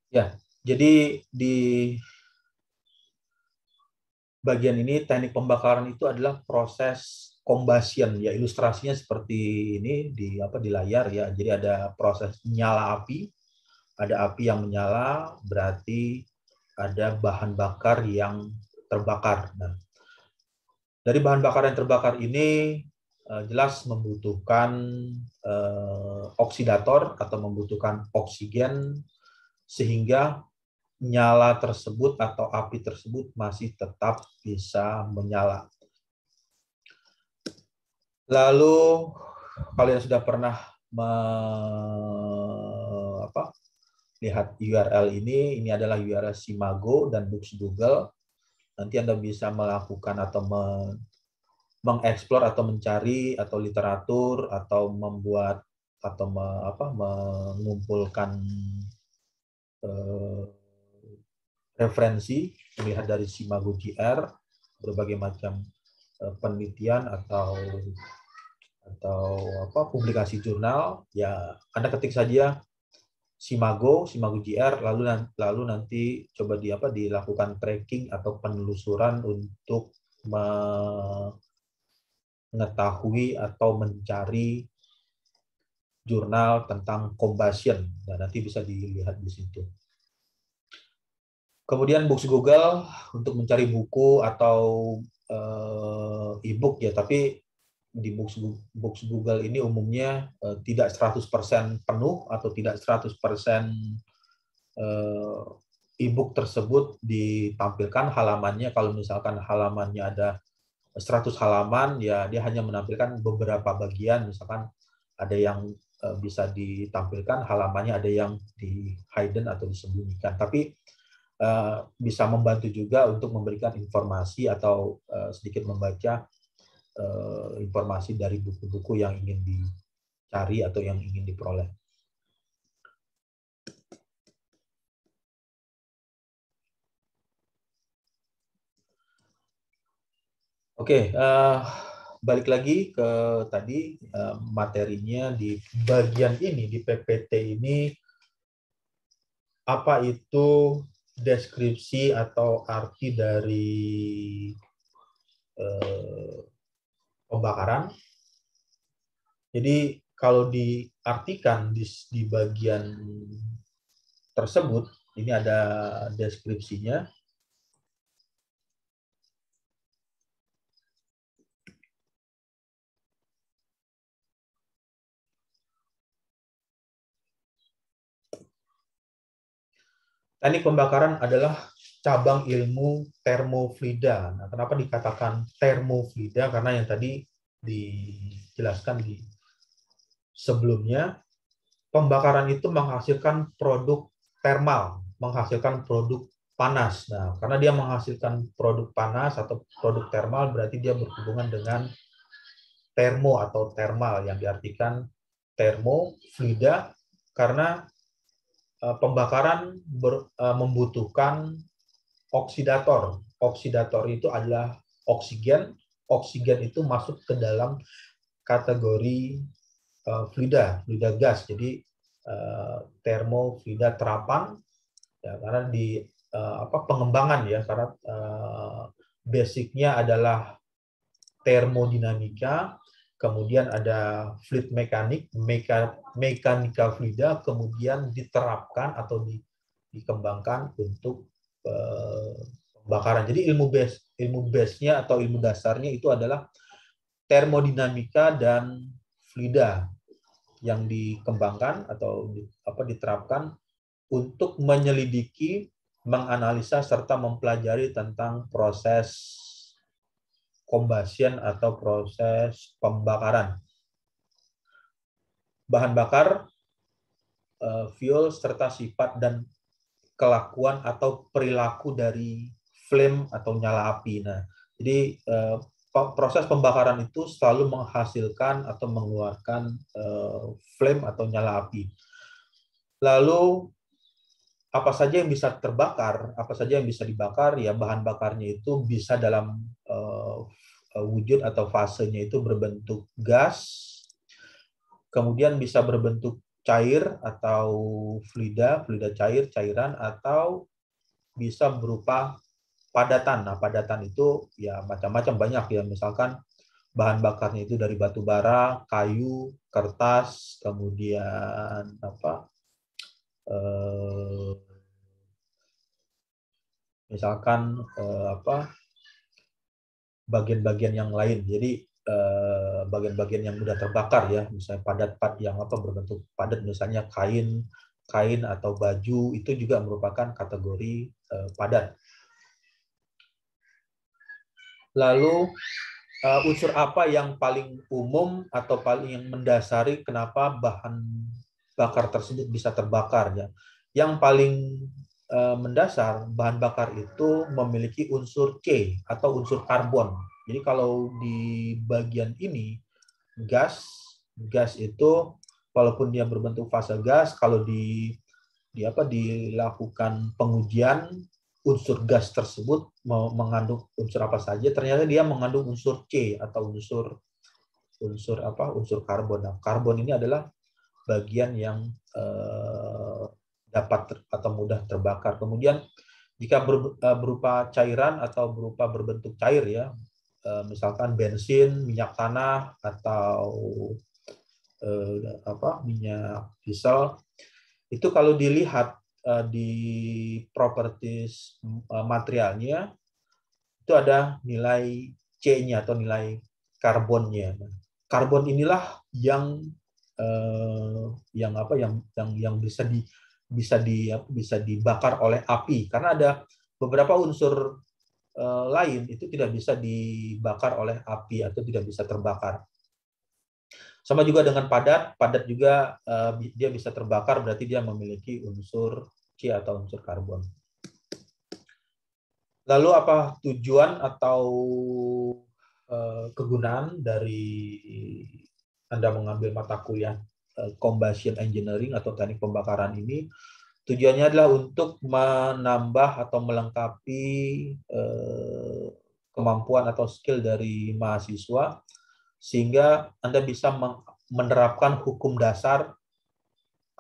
Ya, jadi di bagian ini teknik pembakaran itu adalah proses combustion ya, ilustrasinya seperti ini di layar ya. Jadi ada proses nyala api, ada api yang menyala berarti ada bahan bakar yang terbakar. Nah, dari bahan bakar yang terbakar ini jelas membutuhkan oksidator atau membutuhkan oksigen sehingga nyala tersebut atau api tersebut masih tetap bisa menyala. Lalu kalian sudah pernah lihat URL ini adalah URL Simago dan Books Google. Nanti Anda bisa melakukan atau mengeksplor atau mencari atau literatur atau membuat atau mengumpulkan eh, referensi melihat dari Simago GR berbagai macam penelitian atau publikasi jurnal ya. Anda ketik saja Simago GR lalu nanti coba dilakukan tracking atau penelusuran untuk mengetahui atau mencari jurnal tentang combustion. Nah, nanti bisa dilihat di situ. Kemudian Books Google untuk mencari buku atau e-book ya, tapi di Books Google ini umumnya tidak 100% penuh atau tidak 100% e-book tersebut ditampilkan halamannya. Kalau misalkan halamannya ada 100 halaman, ya dia hanya menampilkan beberapa bagian, misalkan ada yang bisa ditampilkan halamannya, ada yang di hidden atau disembunyikan. Tapi bisa membantu juga untuk memberikan informasi atau sedikit membaca informasi dari buku-buku yang ingin dicari atau yang ingin diperoleh. Oke, balik lagi ke tadi materinya di bagian ini, di PPT ini, apa itu deskripsi atau arti dari pembakaran. Jadi kalau diartikan di bagian tersebut, ini ada deskripsinya. Teknik pembakaran adalah cabang ilmu termofluida. Nah, kenapa dikatakan termofluida? Karena yang tadi dijelaskan di sebelumnya, pembakaran itu menghasilkan produk thermal, menghasilkan produk panas. Nah, karena dia menghasilkan produk panas atau produk thermal, berarti dia berhubungan dengan termo atau thermal, yang diartikan termofluida karena pembakaran membutuhkan oksidator. Oksidator itu adalah oksigen. Oksigen itu masuk ke dalam kategori fluida gas. Jadi termofluida terapan ya, karena di pengembangan ya, karena basicnya adalah termodinamika, kemudian ada fluid mekanik, mekanika fluida, kemudian diterapkan atau dikembangkan untuk pembakaran. Jadi ilmu base-nya atau ilmu dasarnya itu adalah termodinamika dan fluida yang dikembangkan atau diterapkan untuk menyelidiki, menganalisa serta mempelajari tentang proses combustion atau proses pembakaran. Bahan bakar, fuel, serta sifat dan kelakuan atau perilaku dari flame atau nyala api. Nah, jadi proses pembakaran itu selalu menghasilkan atau mengeluarkan flame atau nyala api. Lalu apa saja yang bisa terbakar, apa saja yang bisa dibakar, ya bahan bakarnya itu bisa dalam wujud atau fasenya itu berbentuk gas, kemudian bisa berbentuk cair atau fluida cair, cairan, atau bisa berupa padatan. Nah, padatan itu ya macam-macam, banyak ya. Misalkan bahan bakarnya itu dari batu bara, kayu, kertas, kemudian misalkan bagian-bagian yang lain. Jadi bagian-bagian yang mudah terbakar ya, misalnya padat yang berbentuk padat, misalnya kain atau baju, itu juga merupakan kategori padat. Lalu unsur apa yang paling umum atau paling yang mendasari kenapa bahan bakar tersebut bisa terbakar ya? Yang paling mendasar, bahan bakar itu memiliki unsur C atau unsur karbon. Jadi kalau di bagian ini gas itu walaupun dia berbentuk fase gas, kalau dilakukan pengujian unsur gas tersebut mengandung unsur apa saja, ternyata dia mengandung unsur C atau unsur karbon. Nah, karbon ini adalah bagian yang dapat atau mudah terbakar. Kemudian jika berupa cairan atau berupa berbentuk cair ya, misalkan bensin, minyak tanah, atau minyak diesel, itu kalau dilihat di properties materialnya itu ada nilai C-nya atau nilai karbonnya. Karbon inilah yang bisa dibakar oleh api, karena ada beberapa unsur lain itu tidak bisa dibakar oleh api atau tidak bisa terbakar. Sama juga dengan padat juga dia bisa terbakar, berarti dia memiliki unsur C atau unsur karbon. Lalu apa tujuan atau kegunaan dari Anda mengambil mata kuliah combustion engineering atau teknik pembakaran ini? Tujuannya adalah untuk menambah atau melengkapi kemampuan atau skill dari mahasiswa, sehingga Anda bisa menerapkan hukum dasar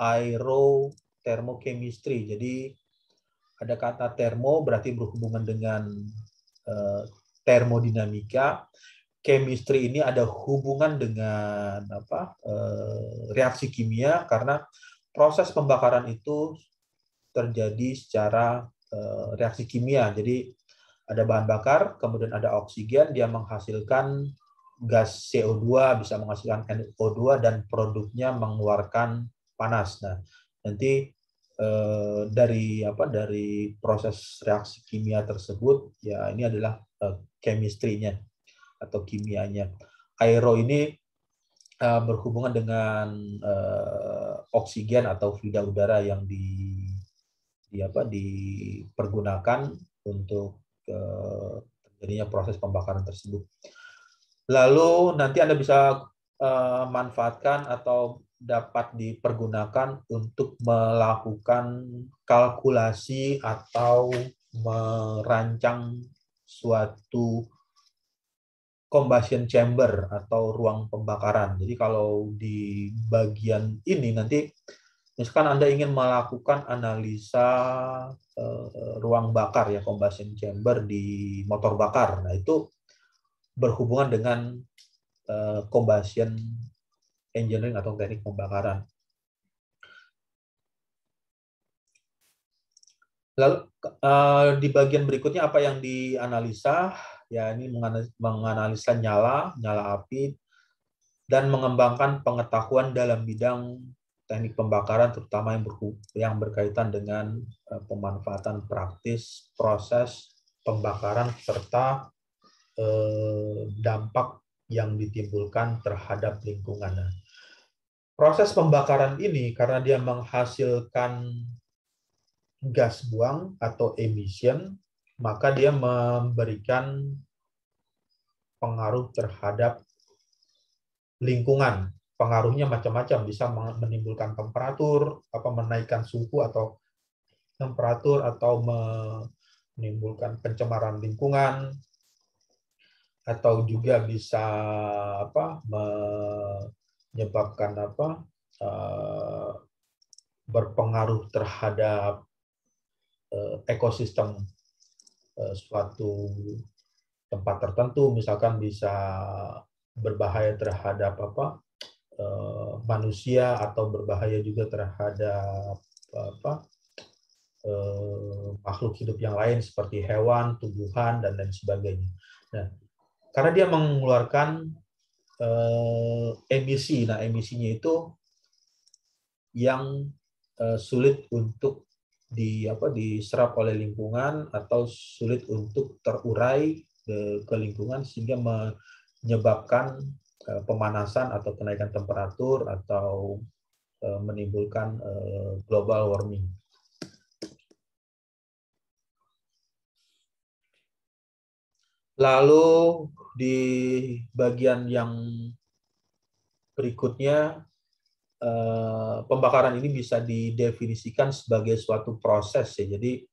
aerotermochemistry. Jadi ada kata termo berarti berhubungan dengan termodinamika. Chemistry ini ada hubungan dengan reaksi kimia, karena proses pembakaran itu terjadi secara reaksi kimia. Jadi ada bahan bakar, kemudian ada oksigen, dia menghasilkan gas CO2, bisa menghasilkan NO2, dan produknya mengeluarkan panas. Nah, nanti dari proses reaksi kimia tersebut, ya ini adalah chemistry-nya atau kimianya. Aero ini berhubungan dengan oksigen atau fluida udara yang dipergunakan untuk terjadinya proses pembakaran tersebut. Lalu nanti Anda bisa manfaatkan atau dapat dipergunakan untuk melakukan kalkulasi atau merancang suatu combustion chamber atau ruang pembakaran. Jadi kalau di bagian ini nanti misalkan Anda ingin melakukan analisa ruang bakar ya, combustion chamber di motor bakar. Nah, itu berhubungan dengan combustion engineering atau teknik pembakaran. Lalu di bagian berikutnya apa yang dianalisa? Ya, ini menganalisa nyala api dan mengembangkan pengetahuan dalam bidang teknik pembakaran, terutama yang berkaitan dengan pemanfaatan praktis proses pembakaran serta dampak yang ditimbulkan terhadap lingkungan. Proses pembakaran ini karena dia menghasilkan gas buang atau emission, maka dia memberikan pengaruh terhadap lingkungan. Pengaruhnya macam-macam, bisa menimbulkan temperatur, menaikkan suhu atau temperatur, atau menimbulkan pencemaran lingkungan, atau juga bisa menyebabkan berpengaruh terhadap ekosistem suatu tempat tertentu, misalkan bisa berbahaya terhadap manusia atau berbahaya juga terhadap makhluk hidup yang lain seperti hewan, tumbuhan, dan lain sebagainya. Nah, karena dia mengeluarkan emisi, nah emisinya itu yang sulit untuk diserap oleh lingkungan atau sulit untuk terurai ke lingkungan sehingga menyebabkan pemanasan atau kenaikan temperatur atau menimbulkan global warming. Lalu di bagian yang berikutnya, pembakaran ini bisa didefinisikan sebagai suatu proses ya. Jadi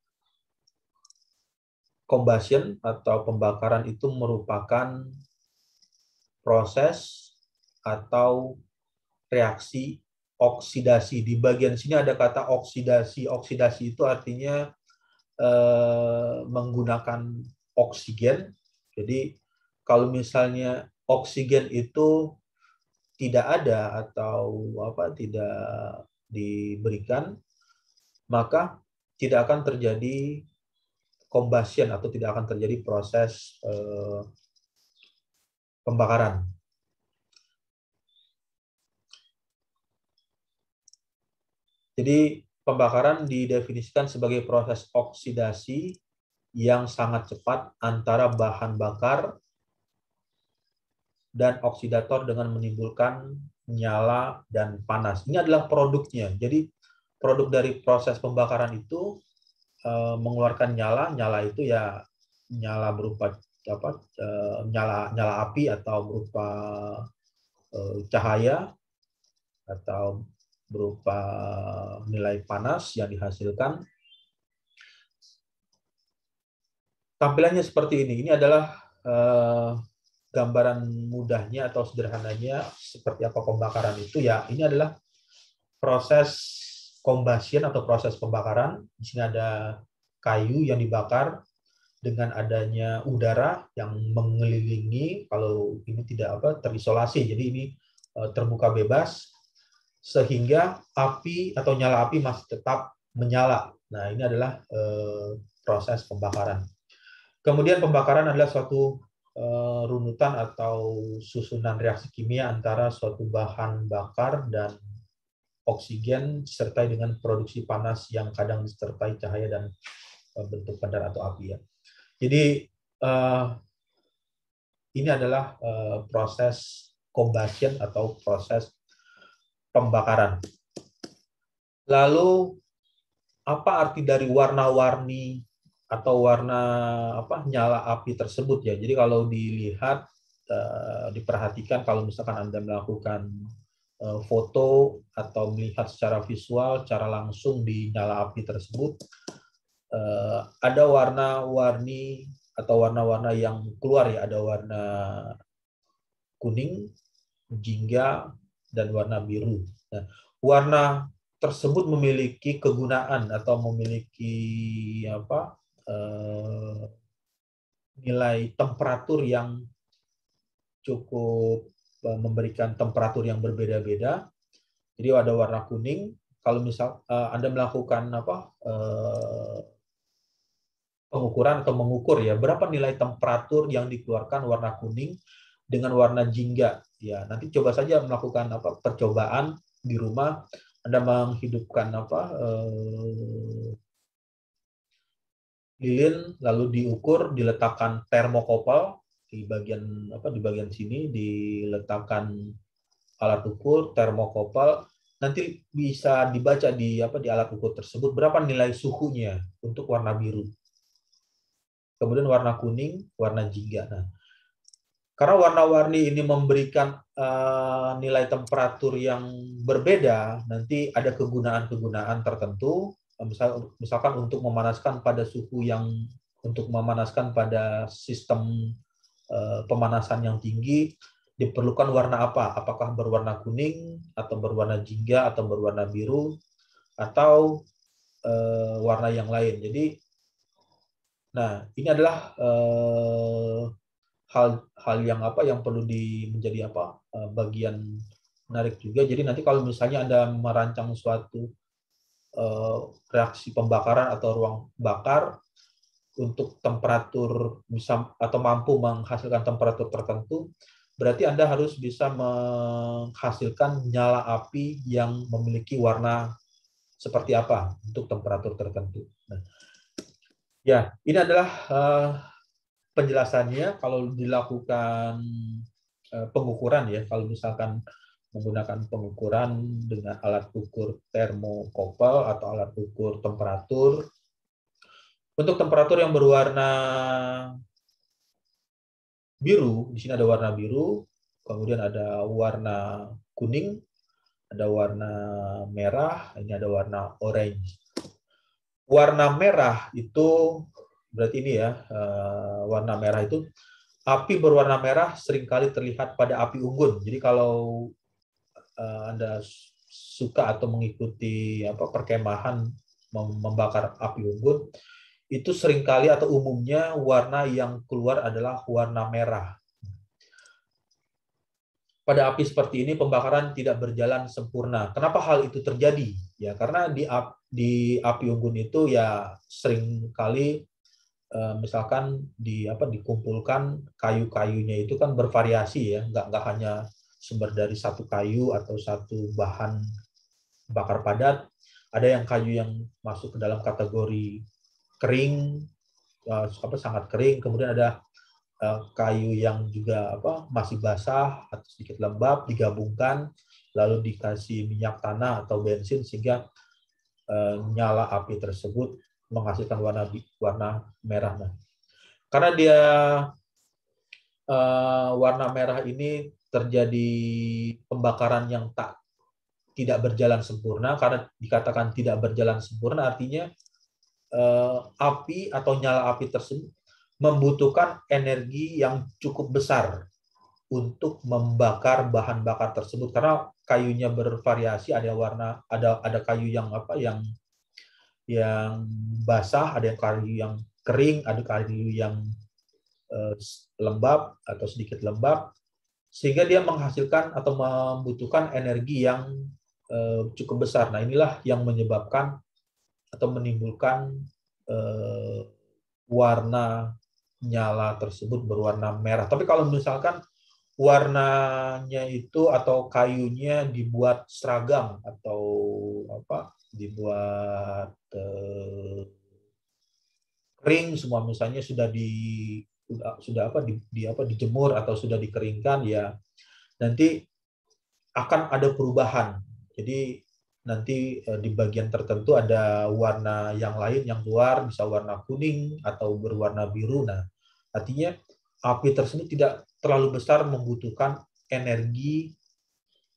combustion atau pembakaran itu merupakan proses atau reaksi oksidasi. Di bagian sini ada kata oksidasi. Oksidasi itu artinya menggunakan oksigen. Jadi kalau misalnya oksigen itu tidak ada atau tidak diberikan, maka tidak akan terjadi combustion atau tidak akan terjadi proses pembakaran. Jadi pembakaran didefinisikan sebagai proses oksidasi yang sangat cepat antara bahan bakar dan oksidator dengan menimbulkan nyala dan panas. Ini adalah produknya. Jadi produk dari proses pembakaran itu mengeluarkan nyala. Nyala itu ya nyala berupa nyala api atau berupa cahaya atau berupa nilai panas yang dihasilkan. Tampilannya seperti ini. Ini adalah gambaran mudahnya atau sederhananya seperti apa pembakaran itu ya. Ini adalah proses combustion atau proses pembakaran. Di sini ada kayu yang dibakar dengan adanya udara yang mengelilingi. Kalau ini tidak terisolasi, jadi ini terbuka bebas sehingga api atau nyala api masih tetap menyala. Nah, ini adalah proses pembakaran. Kemudian pembakaran adalah suatu runutan atau susunan reaksi kimia antara suatu bahan bakar dan oksigen disertai dengan produksi panas yang kadang disertai cahaya dan bentuk padar atau api ya. Jadi ini adalah proses combustion atau proses pembakaran. Lalu apa arti dari warna-warni atau warna nyala api tersebut ya? Jadi kalau dilihat diperhatikan kalau misalkan Anda melakukan foto atau melihat secara visual, secara langsung di nyala api tersebut, ada warna-warni atau warna-warna yang keluar ya, ada warna kuning, jingga, dan warna biru. Nah, warna tersebut memiliki kegunaan atau memiliki nilai temperatur yang cukup memberikan temperatur yang berbeda-beda. Jadi ada warna kuning. Kalau misal Anda melakukan pengukuran atau mengukur ya berapa nilai temperatur yang dikeluarkan warna kuning dengan warna jingga ya, nanti coba saja melakukan percobaan di rumah. Anda menghidupkan lilin lalu diukur, diletakkan termokopel di bagian sini, diletakkan alat ukur termokopel, nanti bisa dibaca di alat ukur tersebut berapa nilai suhunya untuk warna biru. Kemudian warna kuning, warna jingga. Nah, karena warna-warni ini memberikan nilai temperatur yang berbeda, nanti ada kegunaan-kegunaan tertentu, misalkan untuk memanaskan pada suhu yang, untuk memanaskan pada sistem pemanasan yang tinggi, diperlukan warna apa? Apakah berwarna kuning, atau berwarna jingga, atau berwarna biru? atau warna yang lain. Jadi, nah ini adalah hal yang yang perlu menjadi bagian menarik juga. Jadi nanti kalau misalnya Anda merancang suatu reaksi pembakaran atau ruang bakar untuk temperatur bisa atau mampu menghasilkan temperatur tertentu, berarti Anda harus bisa menghasilkan nyala api yang memiliki warna seperti apa untuk temperatur tertentu. Nah, ya, ini adalah penjelasannya. Kalau dilakukan pengukuran ya, kalau misalkan menggunakan pengukuran dengan alat ukur termokopel atau alat ukur temperatur. Untuk temperatur yang berwarna biru, di sini ada warna biru, kemudian ada warna kuning, ada warna merah, ini ada warna orange. Warna merah itu berarti ini ya, warna merah itu api berwarna merah seringkali terlihat pada api unggun. Jadi kalau Anda suka atau mengikuti perkemahan membakar api unggun, itu seringkali atau umumnya warna yang keluar adalah warna merah. Pada api seperti ini pembakaran tidak berjalan sempurna. Kenapa hal itu terjadi? Ya karena di api unggun itu ya seringkali misalkan dikumpulkan kayu-kayunya itu kan bervariasi ya, nggak hanya sumber dari satu kayu atau satu bahan bakar padat. Ada yang kayu yang masuk ke dalam kategori kering, sangat kering, kemudian ada kayu yang juga masih basah atau sedikit lembab, digabungkan lalu dikasih minyak tanah atau bensin sehingga nyala api tersebut menghasilkan warna merah. Nah, karena dia warna merah ini terjadi pembakaran yang tidak berjalan sempurna. Karena dikatakan tidak berjalan sempurna artinya api atau nyala api tersebut membutuhkan energi yang cukup besar untuk membakar bahan bakar tersebut karena kayunya bervariasi, ada kayu yang yang basah, ada kayu yang kering, ada kayu yang lembab atau sedikit lembab, sehingga dia menghasilkan atau membutuhkan energi yang cukup besar. Nah, inilah yang menyebabkan atau menimbulkan warna nyala tersebut berwarna merah. Tapi kalau misalkan warnanya itu atau kayunya dibuat seragam atau dibuat kering semua, misalnya sudah dijemur atau sudah dikeringkan, ya nanti akan ada perubahan. Jadi nanti di bagian tertentu ada warna yang lain yang keluar, bisa warna kuning atau berwarna biru. Nah, artinya api tersebut tidak terlalu besar membutuhkan energi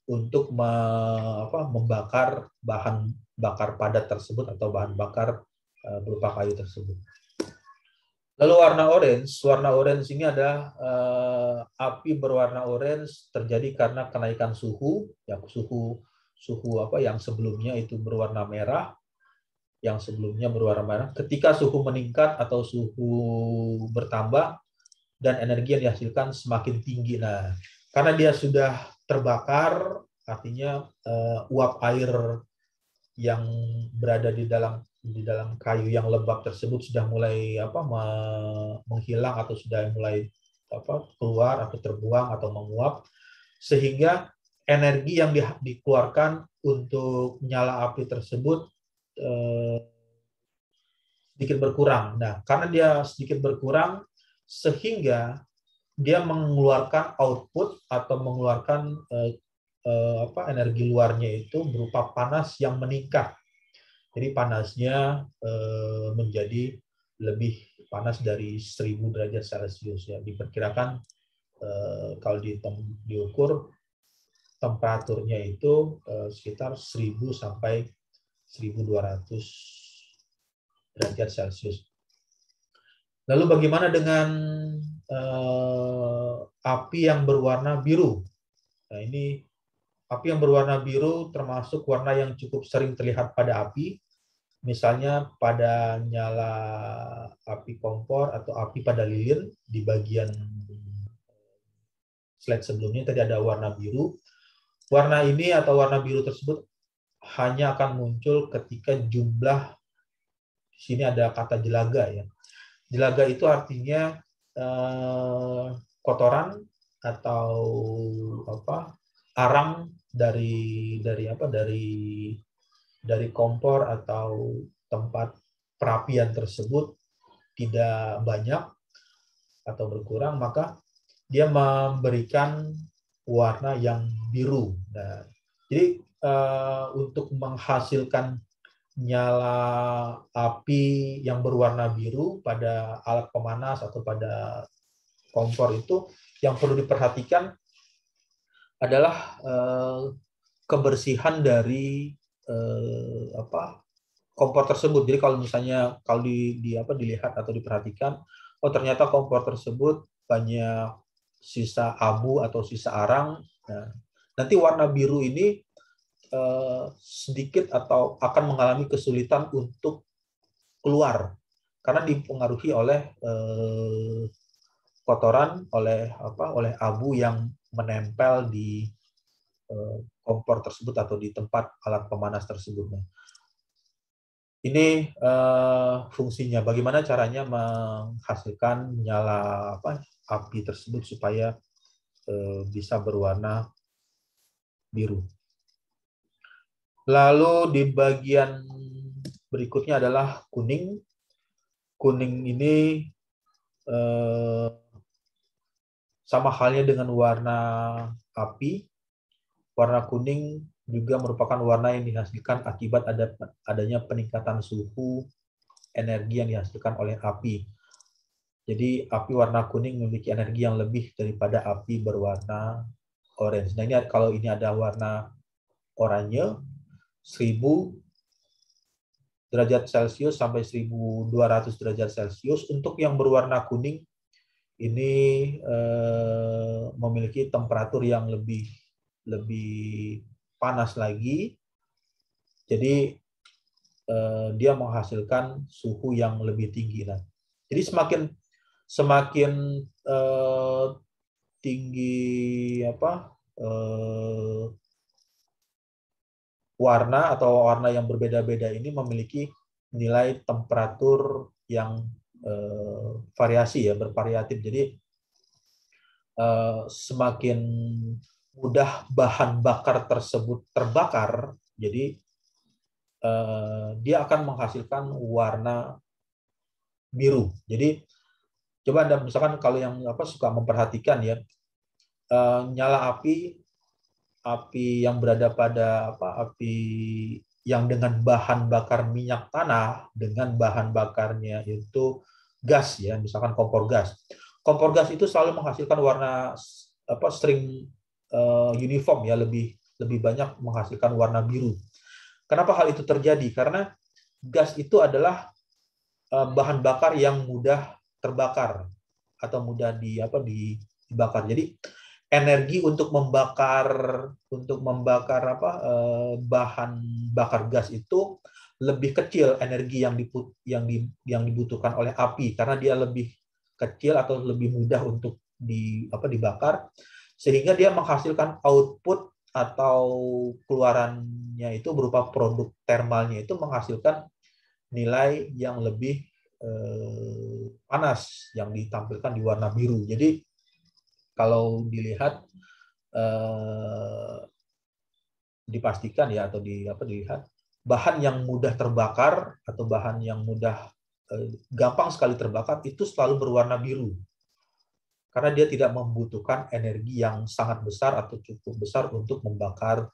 untuk membakar bahan bakar padat tersebut atau bahan bakar berupa kayu tersebut. Lalu warna orange ini adalah api berwarna orange terjadi karena kenaikan suhu, yang sebelumnya itu berwarna merah, Ketika suhu meningkat atau suhu bertambah dan energi yang dihasilkan semakin tinggi. Nah, karena dia sudah terbakar, artinya uap air yang berada di dalam kayu yang lembab tersebut sudah mulai menghilang atau sudah mulai keluar atau terbuang atau menguap, sehingga energi yang dikeluarkan untuk nyala api tersebut sedikit berkurang. Nah, karena dia sedikit berkurang, sehingga dia mengeluarkan output atau mengeluarkan energi luarnya itu berupa panas yang meningkat. Jadi panasnya menjadi lebih panas dari 1000 derajat Celcius ya. Diperkirakan kalau diukur temperaturnya itu sekitar 1000 sampai 1200 derajat Celcius. Lalu bagaimana dengan api yang berwarna biru? Nah, ini Api yang berwarna biru termasuk warna yang cukup sering terlihat pada api, misalnya pada nyala api kompor atau api pada lilin. Di bagian slide sebelumnya tadi ada warna biru. Warna ini atau warna biru tersebut hanya akan muncul ketika jumlah, di sini ada kata jelaga ya. Jelaga itu artinya kotoran atau arang dari kompor atau tempat perapian tersebut tidak banyak atau berkurang, maka dia memberikan warna yang biru. Nah, jadi untuk menghasilkan nyala api yang berwarna biru pada alat pemanas atau pada kompor itu, yang perlu diperhatikan adalah kebersihan dari kompor tersebut. Jadi kalau misalnya dilihat atau diperhatikan, oh ternyata kompor tersebut banyak sisa abu atau sisa arang. Nah, nanti warna biru ini sedikit atau akan mengalami kesulitan untuk keluar karena dipengaruhi oleh kotoran, oleh abu yang menempel di kompor tersebut atau di tempat alat pemanas tersebut. Ini fungsinya, bagaimana caranya menghasilkan nyala api tersebut supaya bisa berwarna biru. Lalu di bagian berikutnya adalah kuning. Kuning ini sama halnya dengan warna api. Warna kuning juga merupakan warna yang dihasilkan akibat adanya peningkatan suhu energi yang dihasilkan oleh api. Jadi api warna kuning memiliki energi yang lebih daripada api berwarna orange. Nah, ini kalau ini ada warna oranye, 1000 derajat Celcius sampai 1200 derajat Celcius. Untuk yang berwarna kuning, ini memiliki temperatur yang lebih panas lagi. Jadi dia menghasilkan suhu yang lebih tinggi. Nah, jadi semakin tinggi warna atau warna yang berbeda-beda ini memiliki nilai temperatur yang variasi ya, bervariatif. Jadi semakin mudah bahan bakar tersebut terbakar, jadi dia akan menghasilkan warna biru. Jadi coba Anda misalkan kalau yang suka memperhatikan ya, nyala api yang berada pada api yang dengan bahan bakar minyak tanah dengan bahan bakarnya itu gas ya, misalkan kompor gas. Kompor gas itu selalu menghasilkan warna string uniform ya, lebih banyak menghasilkan warna biru. Kenapa hal itu terjadi? Karena gas itu adalah bahan bakar yang mudah terbakar atau mudah dibakar. Jadi energi untuk membakar bahan bakar gas itu lebih kecil energi yang dibutuhkan oleh api karena dia lebih kecil atau lebih mudah untuk dibakar, sehingga dia menghasilkan output atau keluarannya itu berupa produk termalnya itu menghasilkan nilai yang lebih panas yang ditampilkan di warna biru. Jadi kalau dilihat dipastikan ya atau dilihat bahan yang mudah terbakar atau bahan yang mudah gampang sekali terbakar itu selalu berwarna biru karena dia tidak membutuhkan energi yang sangat besar atau cukup besar untuk membakar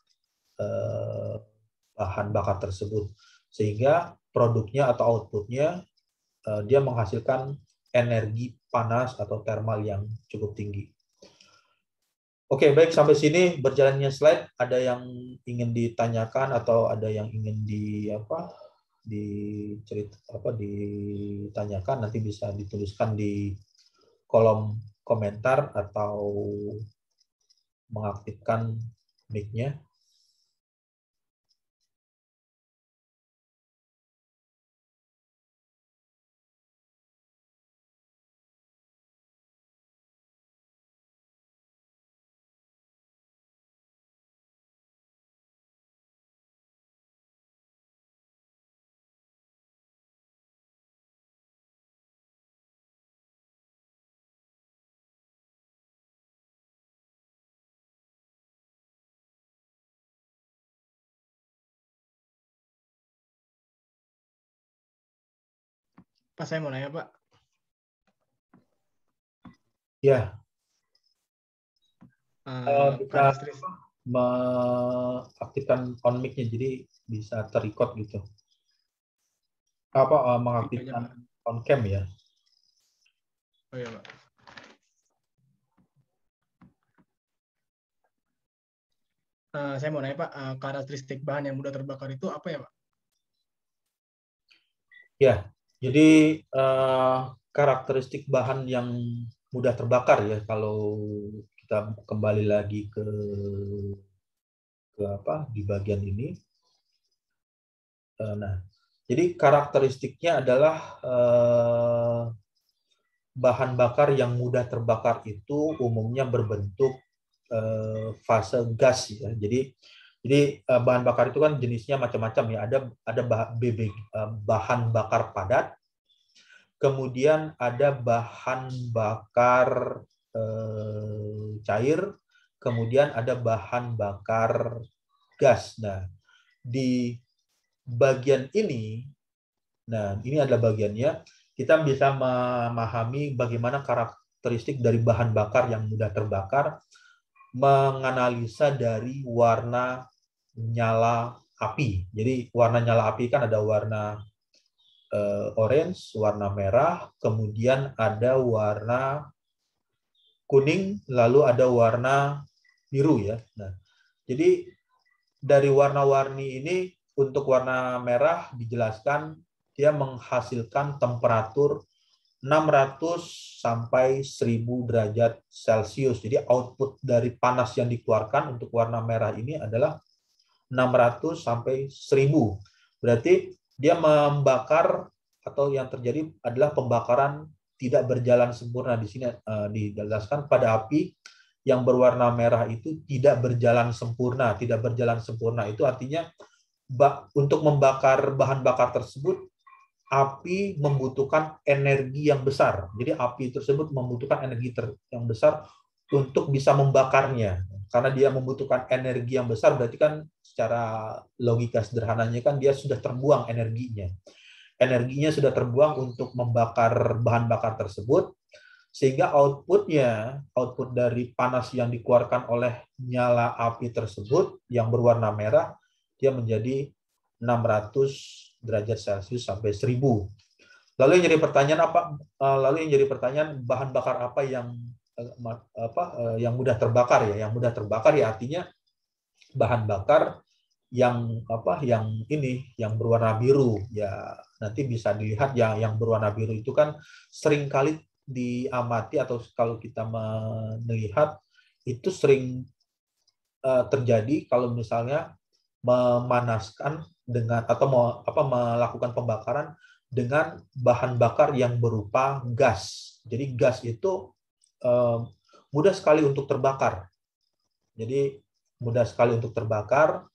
bahan bakar tersebut, sehingga produknya atau outputnya dia menghasilkan energi panas atau termal yang cukup tinggi. Oke, baik, sampai sini berjalannya slide. Ada yang ingin ditanyakan atau ada yang ingin ditanyakan, nanti bisa dituliskan di kolom komentar atau mengaktifkan mic-nya. Pak, saya mau nanya, Pak. Ya, bisa Karakteristik mengaktifkan on mic-nya, jadi bisa ter-record gitu. Mengaktifkan on cam ya. Oh iya, Pak. Saya mau nanya, Pak, karakteristik bahan yang mudah terbakar itu apa ya, Pak? Ya, jadi karakteristik bahan yang mudah terbakar ya, kalau kita kembali lagi ke apa di bagian ini. Nah, jadi karakteristiknya adalah bahan bakar yang mudah terbakar itu umumnya berbentuk fase gas ya. Jadi bahan bakar itu kan jenisnya macam-macam ya. Ada bahan bakar padat, kemudian ada bahan bakar cair, kemudian ada bahan bakar gas. Nah, di bagian ini, nah ini adalah bagiannya, kita bisa memahami bagaimana karakteristik dari bahan bakar yang mudah terbakar, menganalisa dari warna nyala api. Jadi warna nyala api kan ada warna orange, warna merah, kemudian ada warna kuning, lalu ada warna biru ya. Nah, jadi dari warna-warni ini, untuk warna merah dijelaskan dia menghasilkan temperatur 600 sampai 1000 derajat Celcius. Jadi output dari panas yang dikeluarkan untuk warna merah ini adalah 600 sampai 1000. Berarti dia membakar, atau yang terjadi adalah pembakaran tidak berjalan sempurna. Di sini dijelaskan pada api yang berwarna merah itu tidak berjalan sempurna. Tidak berjalan sempurna itu artinya untuk membakar bahan bakar tersebut, api membutuhkan energi yang besar. Jadi api tersebut membutuhkan energi yang besar untuk bisa membakarnya. Karena dia membutuhkan energi yang besar, berarti kan secara logika sederhananya kan dia sudah terbuang energinya. Energinya sudah terbuang untuk membakar bahan bakar tersebut, sehingga output dari panas yang dikeluarkan oleh nyala api tersebut yang berwarna merah, dia menjadi 600 derajat Celcius sampai 1000. Lalu yang jadi pertanyaan bahan bakar apa yang mudah terbakar ya? Yang mudah terbakar ya artinya bahan bakar yang berwarna biru ya. Nanti bisa dilihat yang berwarna biru itu kan sering kali diamati, atau kalau kita melihat itu sering terjadi kalau misalnya memanaskan dengan atau melakukan pembakaran dengan bahan bakar yang berupa gas. Jadi gas itu mudah sekali untuk terbakar. Jadi mudah sekali untuk terbakar.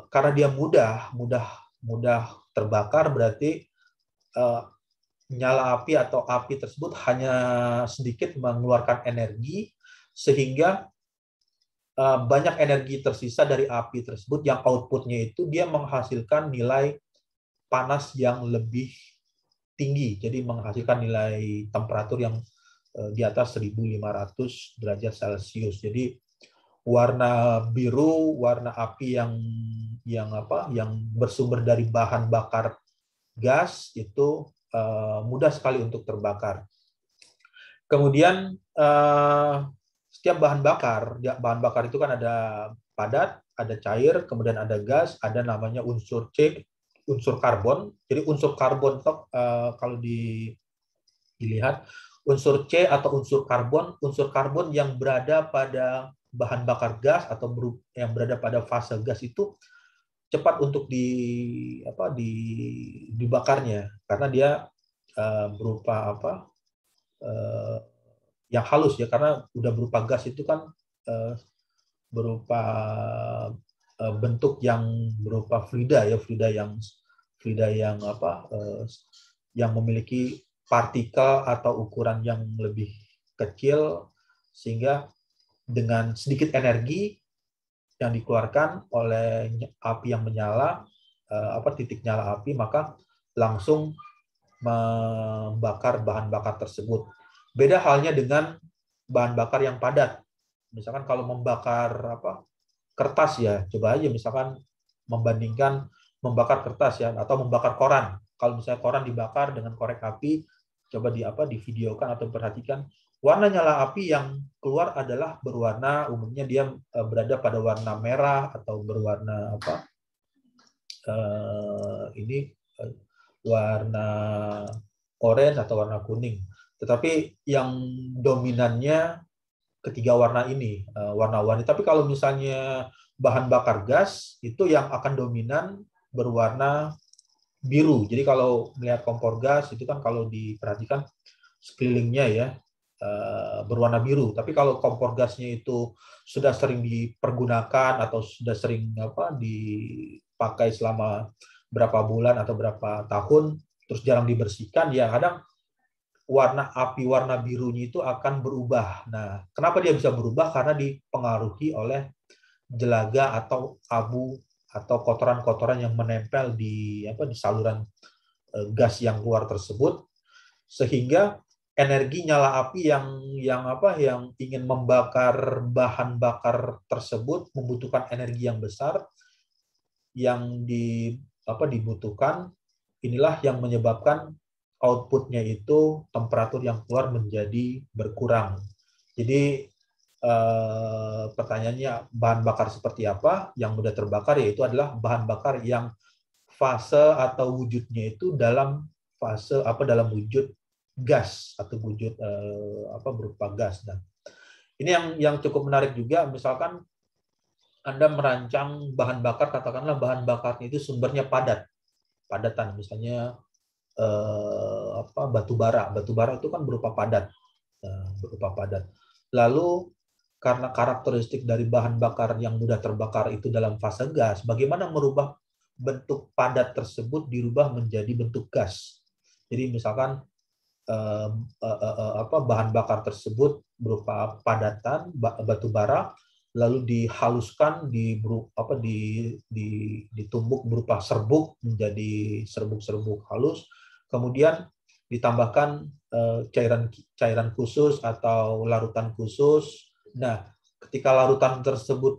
Karena dia mudah terbakar, berarti nyala api atau api tersebut hanya sedikit mengeluarkan energi, sehingga banyak energi tersisa dari api tersebut yang outputnya itu dia menghasilkan nilai panas yang lebih tinggi. Jadi menghasilkan nilai temperatur yang di atas 1500 derajat Celcius. Jadi warna biru, warna api yang bersumber dari bahan bakar gas itu mudah sekali untuk terbakar. Kemudian setiap bahan bakar itu kan ada padat, ada cair, kemudian ada gas, ada namanya unsur C, unsur karbon. Jadi unsur karbon kalau dilihat unsur C atau unsur karbon yang berada pada bahan bakar gas atau yang berada pada fase gas itu cepat untuk dibakarnya, karena dia berupa yang halus ya, karena udah berupa gas itu kan berupa bentuk yang berupa fluida ya, fluida yang memiliki partikel atau ukuran yang lebih kecil, sehingga dengan sedikit energi yang dikeluarkan oleh api yang menyala, titik nyala api, maka langsung membakar bahan bakar tersebut. Beda halnya dengan bahan bakar yang padat. Misalkan kalau membakar kertas ya, coba aja misalkan membandingkan membakar kertas ya atau membakar koran. Kalau misalnya koran dibakar dengan korek api, coba divideokan atau perhatikan, warna nyala api yang keluar adalah berwarna, umumnya dia berada pada warna merah atau berwarna warna oranye atau warna kuning. Tetapi yang dominannya ketiga warna ini, warna-warni. Tapi kalau misalnya bahan bakar gas, itu yang akan dominan berwarna biru. Jadi kalau melihat kompor gas, itu kan kalau diperhatikan sekelilingnya ya, berwarna biru. Tapi kalau kompor gasnya itu sudah sering dipergunakan atau sudah sering dipakai selama berapa bulan atau berapa tahun, terus jarang dibersihkan, ya kadang warna api warna birunya itu akan berubah. Nah, kenapa dia bisa berubah? Karena dipengaruhi oleh jelaga atau abu atau kotoran-kotoran yang menempel di saluran gas yang keluar tersebut, sehingga energi nyala api yang ingin membakar bahan bakar tersebut membutuhkan energi yang besar yang dibutuhkan. Inilah yang menyebabkan outputnya itu temperatur yang keluar menjadi berkurang. Jadi pertanyaannya, bahan bakar seperti apa yang mudah terbakar? Yaitu adalah bahan bakar yang fase atau wujudnya itu dalam fase dalam wujud gas atau wujud berupa gas. Nah, ini yang cukup menarik juga. Misalkan Anda merancang bahan bakar, katakanlah bahan bakarnya itu sumbernya padatan, misalnya batu bara itu kan berupa padat. Lalu karena karakteristik dari bahan bakar yang mudah terbakar itu dalam fase gas, bagaimana merubah bentuk padat tersebut dirubah menjadi bentuk gas? Jadi misalkan bahan bakar tersebut berupa padatan batu bara, lalu dihaluskan, ditumbuk berupa serbuk menjadi serbuk-serbuk halus, kemudian ditambahkan cairan khusus atau larutan khusus. Nah, ketika larutan tersebut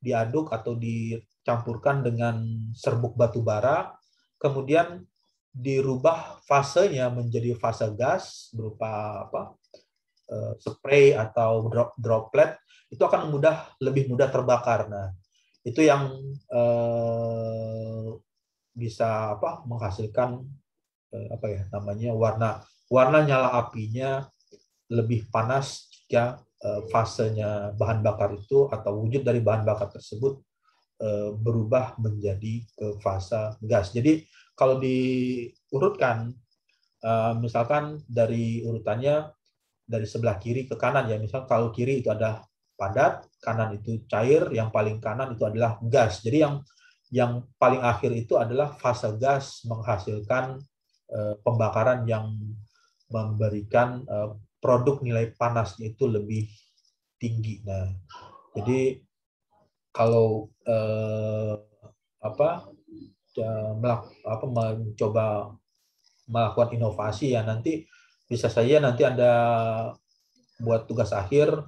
diaduk atau dicampurkan dengan serbuk batu bara, kemudian dirubah fasenya menjadi fase gas berupa spray atau droplet, itu akan lebih mudah terbakar. Nah, itu yang bisa menghasilkan warna nyala apinya lebih panas jika fasenya bahan bakar itu atau wujud dari bahan bakar tersebut berubah menjadi ke fase gas. Jadi kalau diurutkan, misalkan dari urutannya dari sebelah kiri ke kanan ya, misal kalau kiri itu ada padat, kanan itu cair, yang paling kanan itu adalah gas. Jadi yang paling akhir itu adalah fase gas menghasilkan pembakaran yang memberikan produk nilai panasnya itu lebih tinggi. Nah, jadi kalau mencoba melakukan inovasi ya, nanti bisa saja nanti Anda buat tugas akhir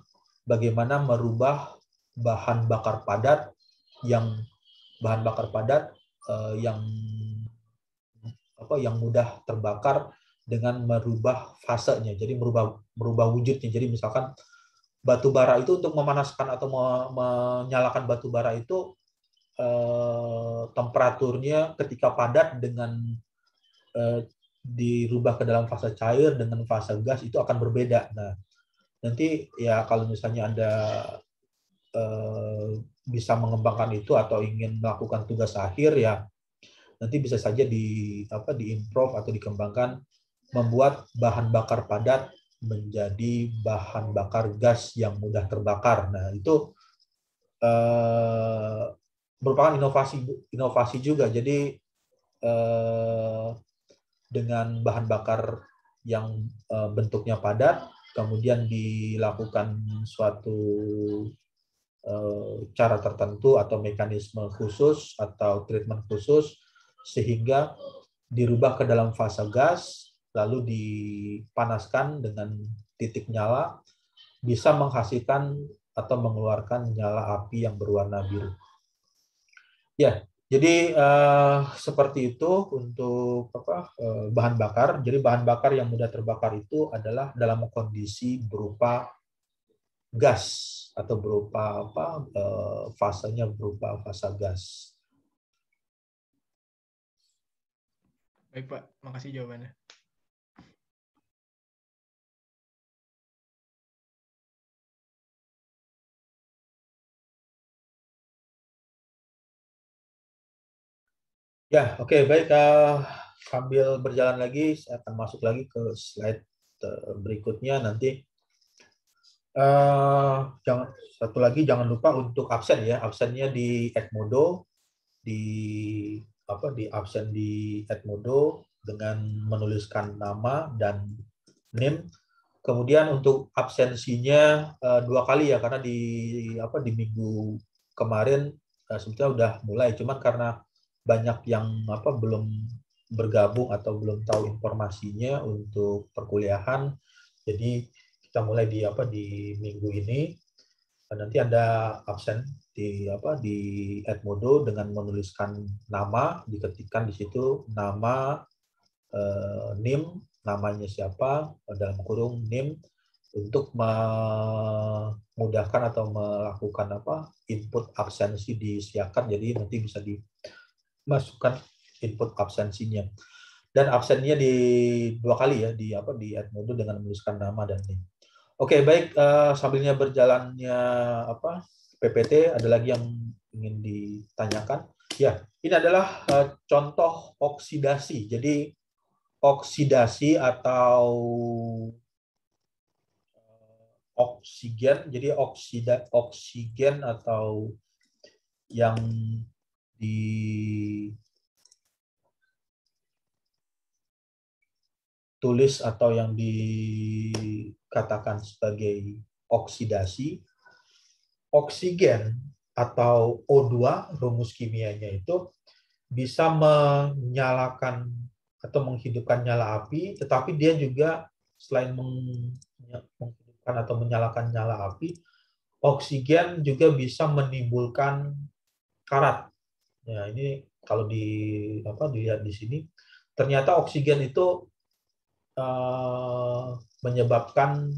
bagaimana merubah bahan bakar padat yang mudah terbakar dengan merubah fasenya, jadi merubah wujudnya. Jadi misalkan batu bara itu, untuk memanaskan atau menyalakan batu bara itu temperaturnya ketika padat dengan dirubah ke dalam fase cair dengan fase gas itu akan berbeda. Nah, nanti ya kalau misalnya Anda bisa mengembangkan itu atau ingin melakukan tugas akhir, ya nanti bisa saja diimprove atau dikembangkan, membuat bahan bakar padat menjadi bahan bakar gas yang mudah terbakar. Nah, itu merupakan inovasi juga. Jadi dengan bahan bakar yang bentuknya padat, kemudian dilakukan suatu cara tertentu atau mekanisme khusus atau treatment khusus, sehingga dirubah ke dalam fase gas, lalu dipanaskan dengan titik nyala, bisa menghasilkan atau mengeluarkan nyala api yang berwarna biru. Ya, jadi seperti itu untuk bahan bakar. Jadi bahan bakar yang mudah terbakar itu adalah dalam kondisi berupa gas atau berupa fasenya berupa fase gas. Baik Pak, makasih jawabannya. Ya, oke, baik. Sambil berjalan lagi, saya akan masuk lagi ke slide berikutnya nanti. Satu lagi, jangan lupa untuk absen ya. Absennya di Edmodo, di absen di Edmodo dengan menuliskan nama dan NIM. Kemudian untuk absensinya 2 kali ya, karena di minggu kemarin sebetulnya udah mulai, cuman karena banyak yang belum bergabung atau belum tahu informasinya untuk perkuliahan, jadi kita mulai di minggu ini. Nanti Anda absen di Edmodo dengan menuliskan nama, diketikkan di situ nama, NIM, namanya siapa, dalam kurung NIM, untuk memudahkan atau melakukan input absensi disiapkan, jadi nanti bisa dimasukkan input absensinya. Dan absennya di 2 kali ya, di Edmodo dengan menuliskan nama dan NIM. Oke, baik, sambilnya berjalannya PPT, ada lagi yang ingin ditanyakan? Ya, ini adalah contoh oksidasi. Jadi oksidasi atau oksigen, jadi oksigen atau yang ditulis atau yang dikatakan sebagai oksidasi, oksigen atau O2, rumus kimianya itu bisa menyalakan atau menghidupkan nyala api, tetapi dia juga selain menghidupkan atau menyalakan nyala api, oksigen juga bisa menimbulkan karat. Ya, ini kalau dilihat di sini, ternyata oksigen itu menyebabkan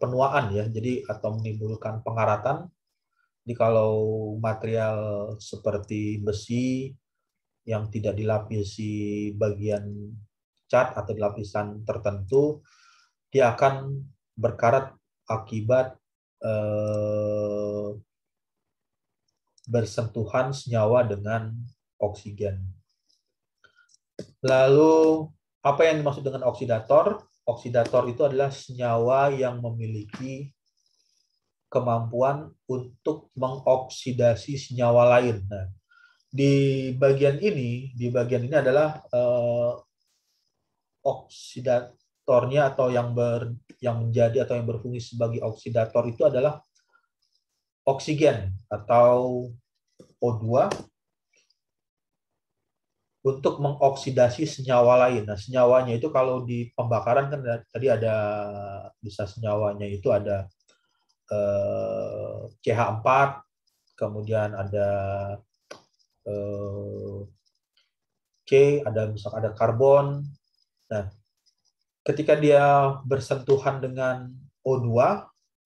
penuaan ya, jadi atau menimbulkan pengaratan. Jadi kalau material seperti besi yang tidak dilapisi bagian cat atau lapisan tertentu, dia akan berkarat akibat bersentuhan senyawa dengan oksigen. Lalu apa yang dimaksud dengan oksidator? Oksidator itu adalah senyawa yang memiliki kemampuan untuk mengoksidasi senyawa lain. Nah, di bagian ini adalah oksidatornya atau yang menjadi atau yang berfungsi sebagai oksidator itu adalah oksigen atau O2 untuk mengoksidasi senyawa lain. Nah, senyawanya itu kalau di pembakaran kan tadi ada bisa senyawanya itu ada CH4, kemudian ada C, misalkan ada karbon. Nah, ketika dia bersentuhan dengan O2,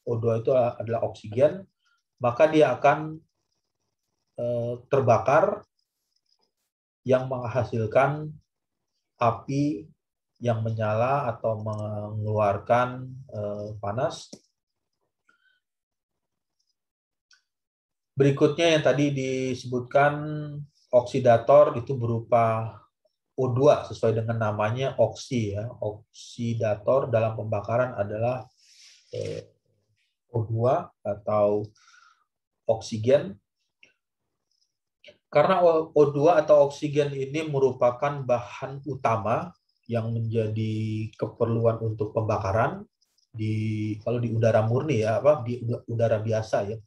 O2 itu adalah oksigen, maka dia akan terbakar yang menghasilkan api yang menyala atau mengeluarkan panas. Berikutnya yang tadi disebutkan oksidator itu berupa O2 sesuai dengan namanya oksi ya. Oksidator dalam pembakaran adalah O2 atau oksigen. Karena O2 atau oksigen ini merupakan bahan utama yang menjadi keperluan untuk pembakaran kalau di udara murni ya, di udara biasa ya.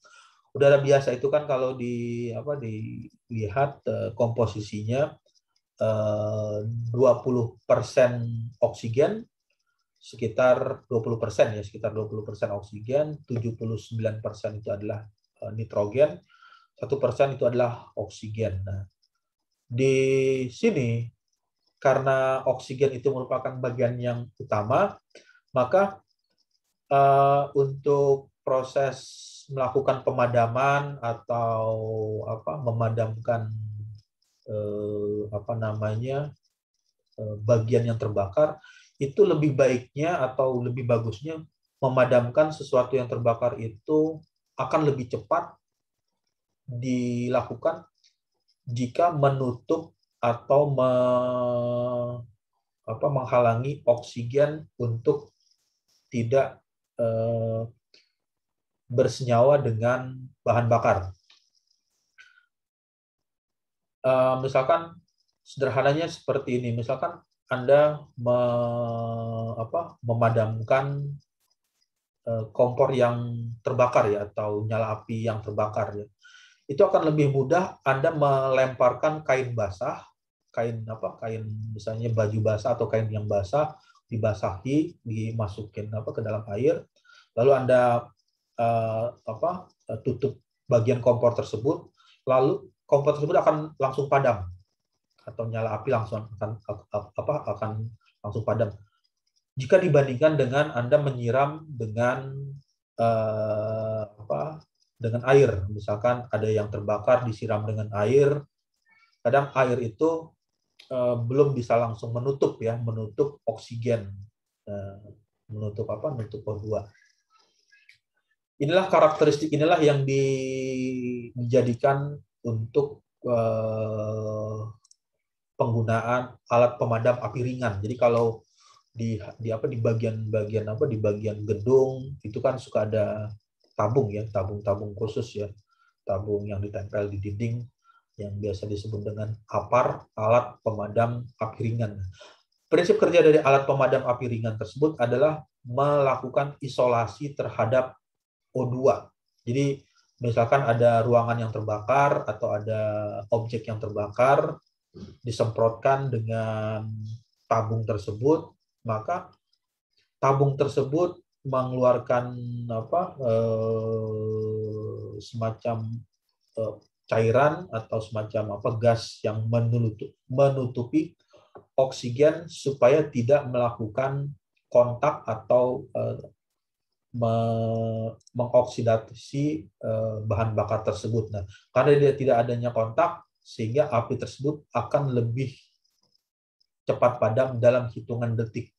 Udara biasa itu kan kalau dilihat komposisinya 20% oksigen, sekitar 20% ya, sekitar 20% oksigen, 79% itu adalah nitrogen, 1% itu adalah oksigen. Nah, di sini karena oksigen itu merupakan bagian yang utama, maka untuk proses melakukan pemadaman atau memadamkan bagian yang terbakar, itu lebih baiknya atau lebih bagusnya memadamkan sesuatu yang terbakar itu akan lebih cepat dilakukan jika menutup atau menghalangi oksigen untuk tidak bersenyawa dengan bahan bakar. Misalkan sederhananya seperti ini, misalkan Anda memadamkan kompor yang terbakar ya, atau nyala api yang terbakar ya. Itu akan lebih mudah Anda melemparkan kain basah, kain misalnya baju basah atau kain yang basah, dibasahi, dimasukin ke dalam air, lalu Anda tutup bagian kompor tersebut, lalu kompor tersebut akan langsung padam atau nyala api akan langsung padam. Jika dibandingkan dengan Anda menyiram dengan dengan air, misalkan ada yang terbakar disiram dengan air, kadang air itu belum bisa langsung menutup oksigen, menutup O2. Inilah karakteristik yang dijadikan untuk penggunaan alat pemadam api ringan. Jadi kalau di bagian gedung itu kan suka ada tabung khusus ya, tabung yang ditempel di dinding yang biasa disebut dengan APAR, alat pemadam api ringan. Prinsip kerja dari alat pemadam api ringan tersebut adalah melakukan isolasi terhadap O2. Jadi misalkan ada ruangan yang terbakar atau ada objek yang terbakar, disemprotkan dengan tabung tersebut, maka tabung tersebut mengeluarkan semacam cairan atau semacam gas yang menutupi oksigen supaya tidak melakukan kontak atau mengoksidasi bahan bakar tersebut. Nah, karena dia tidak adanya kontak, sehingga api tersebut akan lebih cepat padam dalam hitungan detik.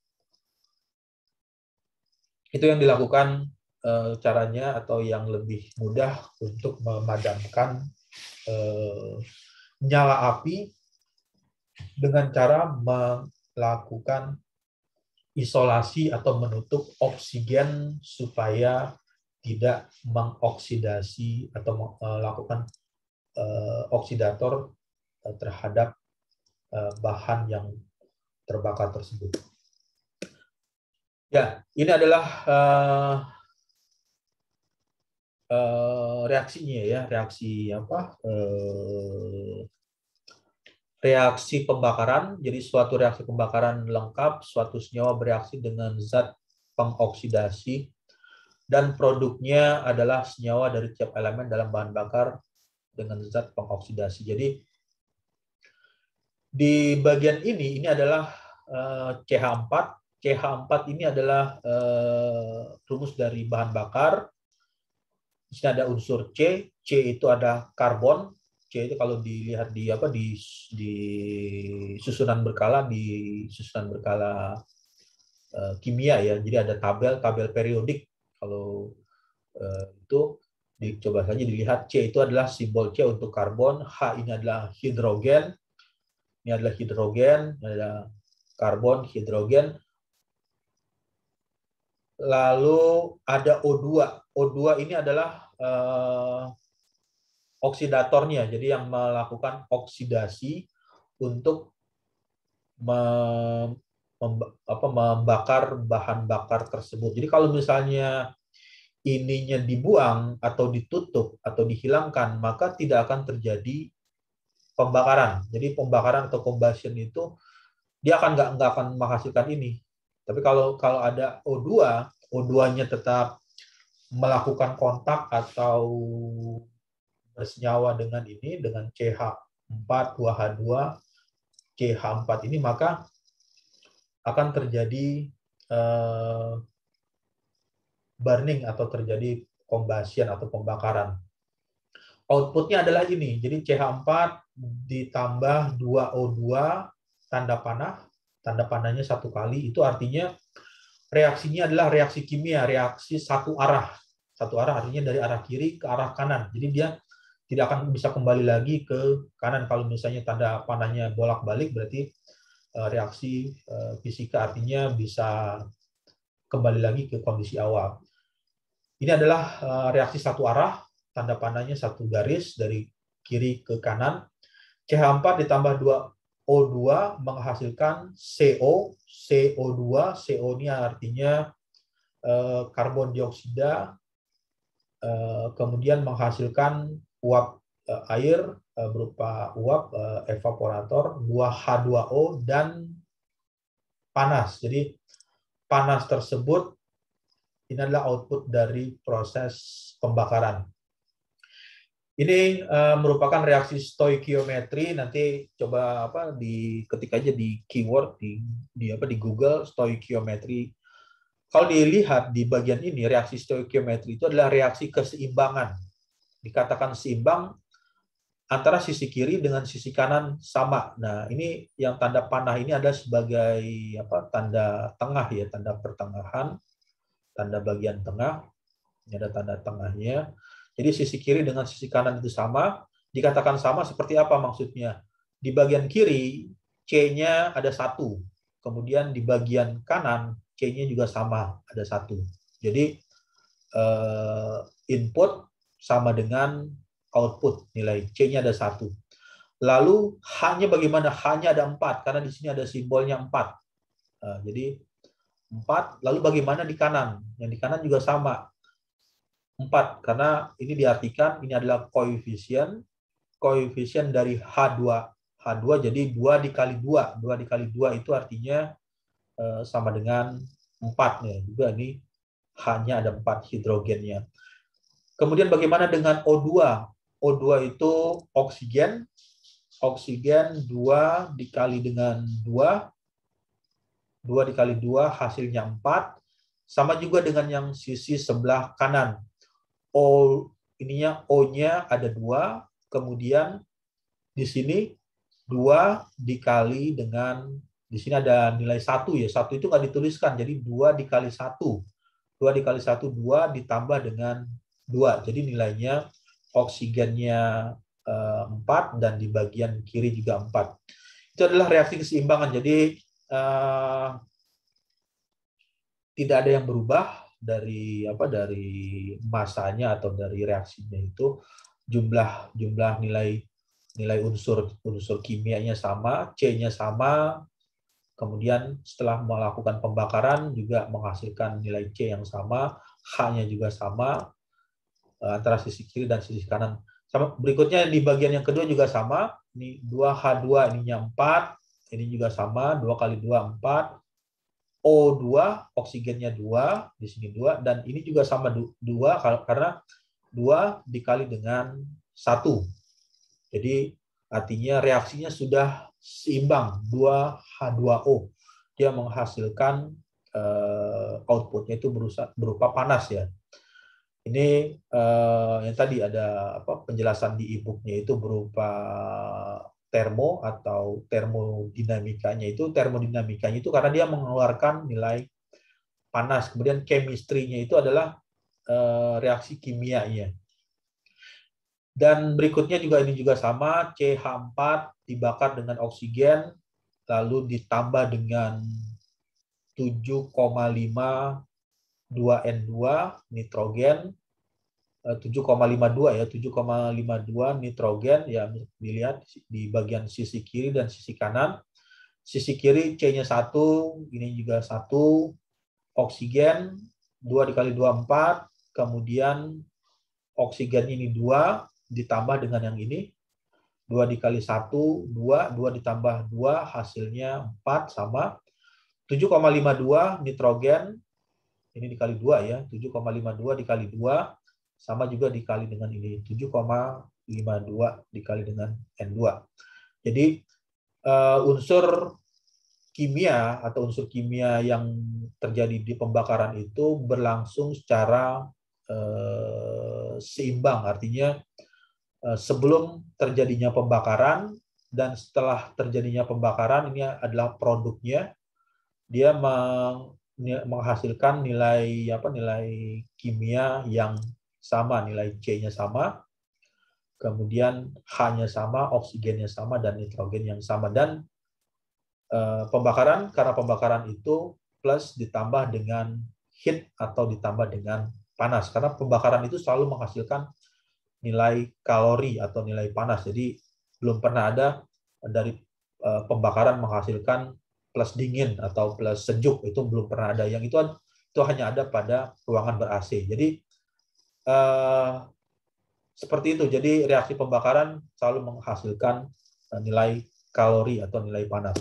Itu yang dilakukan caranya atau yang lebih mudah untuk memadamkan nyala api dengan cara melakukan isolasi atau menutup oksigen supaya tidak mengoksidasi atau melakukan oksidator terhadap bahan yang terbakar tersebut. Ya, ini adalah reaksinya ya, reaksi pembakaran. Jadi suatu reaksi pembakaran lengkap, suatu senyawa bereaksi dengan zat pengoksidasi, dan produknya adalah senyawa dari tiap elemen dalam bahan bakar dengan zat pengoksidasi. Jadi di bagian ini adalah CH4. CH4 ini adalah rumus dari bahan bakar. Di sini ada unsur C. C itu ada karbon. C itu kalau dilihat di susunan berkala, kimia ya. Jadi ada tabel periodik kalau itu. Coba saja dilihat, C itu adalah simbol C untuk karbon, H ini adalah hidrogen, ini adalah hidrogen, ada karbon, hidrogen. Lalu ada O2. O2 ini adalah oksidatornya, jadi yang melakukan oksidasi untuk membakar bahan bakar tersebut. Jadi kalau misalnya ininya dibuang atau ditutup atau dihilangkan, maka tidak akan terjadi pembakaran. Jadi pembakaran atau combustion itu dia nggak akan menghasilkan ini. Tapi kalau ada O2, O2-nya tetap melakukan kontak atau bersenyawa dengan ini, dengan CH4, 2H2, CH4 ini, maka akan terjadi burning atau terjadi combustion atau pembakaran. Outputnya adalah ini. Jadi CH4 ditambah 2O2 tanda panahnya satu kali, itu artinya reaksinya adalah reaksi kimia, reaksi satu arah. Satu arah artinya dari arah kiri ke arah kanan. Jadi dia tidak akan bisa kembali lagi ke kanan. Kalau misalnya tanda panahnya bolak-balik, berarti reaksi fisika artinya bisa kembali lagi ke kondisi awal. Ini adalah reaksi satu arah, tanda panahnya satu garis dari kiri ke kanan. CH4 ditambah 2O2 menghasilkan CO, CO2, CO ini artinya karbon dioksida, kemudian menghasilkan uap air berupa uap evaporator, 2H2O, dan panas. Jadi panas tersebut ini adalah output dari proses pembakaran. Ini merupakan reaksi stoikiometri. Nanti coba diketik aja di keyword di Google stoikiometri. Kalau dilihat di bagian ini, reaksi stoikiometri itu adalah reaksi keseimbangan. Dikatakan seimbang antara sisi kiri dengan sisi kanan sama. Nah, ini yang tanda panah ini ada sebagai tanda tengah ya, tanda pertengahan. Tanda bagian tengah, ini ada tanda tengahnya. Jadi sisi kiri dengan sisi kanan itu sama. Dikatakan sama seperti apa maksudnya? Di bagian kiri, C-nya ada 1. Kemudian di bagian kanan, C-nya juga sama, ada 1. Jadi input sama dengan output, nilai C-nya ada 1. Lalu H-nya bagaimana? H-nya ada 4, karena di sini ada simbolnya 4. Jadi 4, lalu bagaimana di kanan? Yang di kanan juga sama, 4, karena ini diartikan ini adalah koefisien dari H2. H2 jadi 2 dikali 2. 2 dikali 2 itu artinya sama dengan 4. Ya. Juga ini H-nya ada 4 hidrogennya. Kemudian bagaimana dengan O2? O2 itu oksigen. Oksigen 2 dikali dengan 2. 2 dikali 2 hasilnya 4. Sama juga dengan yang sisi sebelah kanan. O-nya ada 2. Kemudian di sini 2 dikali dengan, di sini ada nilai 1 ya. 1 itu nggak dituliskan. Jadi 2 dikali 1. 2 dikali 1, 2 ditambah dengan 2. Jadi nilainya oksigennya 4 dan di bagian kiri juga 4. Itu adalah reaksi keseimbangan. Jadi tidak ada yang berubah dari masanya atau dari reaksinya itu. Jumlah nilai unsur kimianya sama, C-nya sama. Kemudian setelah melakukan pembakaran juga menghasilkan nilai C yang sama, H-nya juga sama antara sisi kiri dan sisi kanan. Sama, berikutnya di bagian yang kedua juga sama. Ini 2H2 ininya 4, ini juga sama, 2 kali 2 4. O2 oksigennya 2, di sini 2, dan ini juga sama 2 karena 2 dikali dengan 1. Jadi artinya reaksinya sudah seimbang, 2H2O. Dia menghasilkan outputnya itu berupa panas ya. Ini yang tadi ada penjelasan di e-booknya itu berupa termo atau termodinamikanya itu karena dia mengeluarkan nilai panas. Kemudian chemistry-nya itu adalah reaksi kimianya. Dan berikutnya juga ini juga sama, CH4 dibakar dengan oksigen, lalu ditambah dengan 7,5 2N2 nitrogen, 7,52 ya, 7,52 nitrogen ya, dilihat di bagian sisi kiri dan sisi kanan. Sisi kiri C-nya 1, ini juga 1, oksigen 2 dikali 2 4, kemudian oksigen ini 2 ditambah dengan yang ini 2 dikali 1 2, 2 ditambah 2 hasilnya 4 sama 7,52 nitrogen ini dikali 2 ya, 7,52 dikali 2 sama juga dikali dengan ini 7,52 dikali dengan N2. Jadi unsur kimia atau unsur kimia yang terjadi di pembakaran itu berlangsung secara seimbang, artinya sebelum terjadinya pembakaran dan setelah terjadinya pembakaran ini adalah produknya, dia menghasilkan nilai kimia yang sama, nilai C-nya sama, kemudian H-nya sama, oksigennya sama, dan nitrogen yang sama. Dan pembakaran, karena pembakaran itu plus ditambah dengan heat atau ditambah dengan panas. Karena pembakaran itu selalu menghasilkan nilai kalori atau nilai panas. Jadi belum pernah ada dari pembakaran menghasilkan plus dingin atau plus sejuk, itu belum pernah ada. Yang itu hanya ada pada ruangan ber-AC. Jadi seperti itu. Jadi reaksi pembakaran selalu menghasilkan nilai kalori atau nilai panas.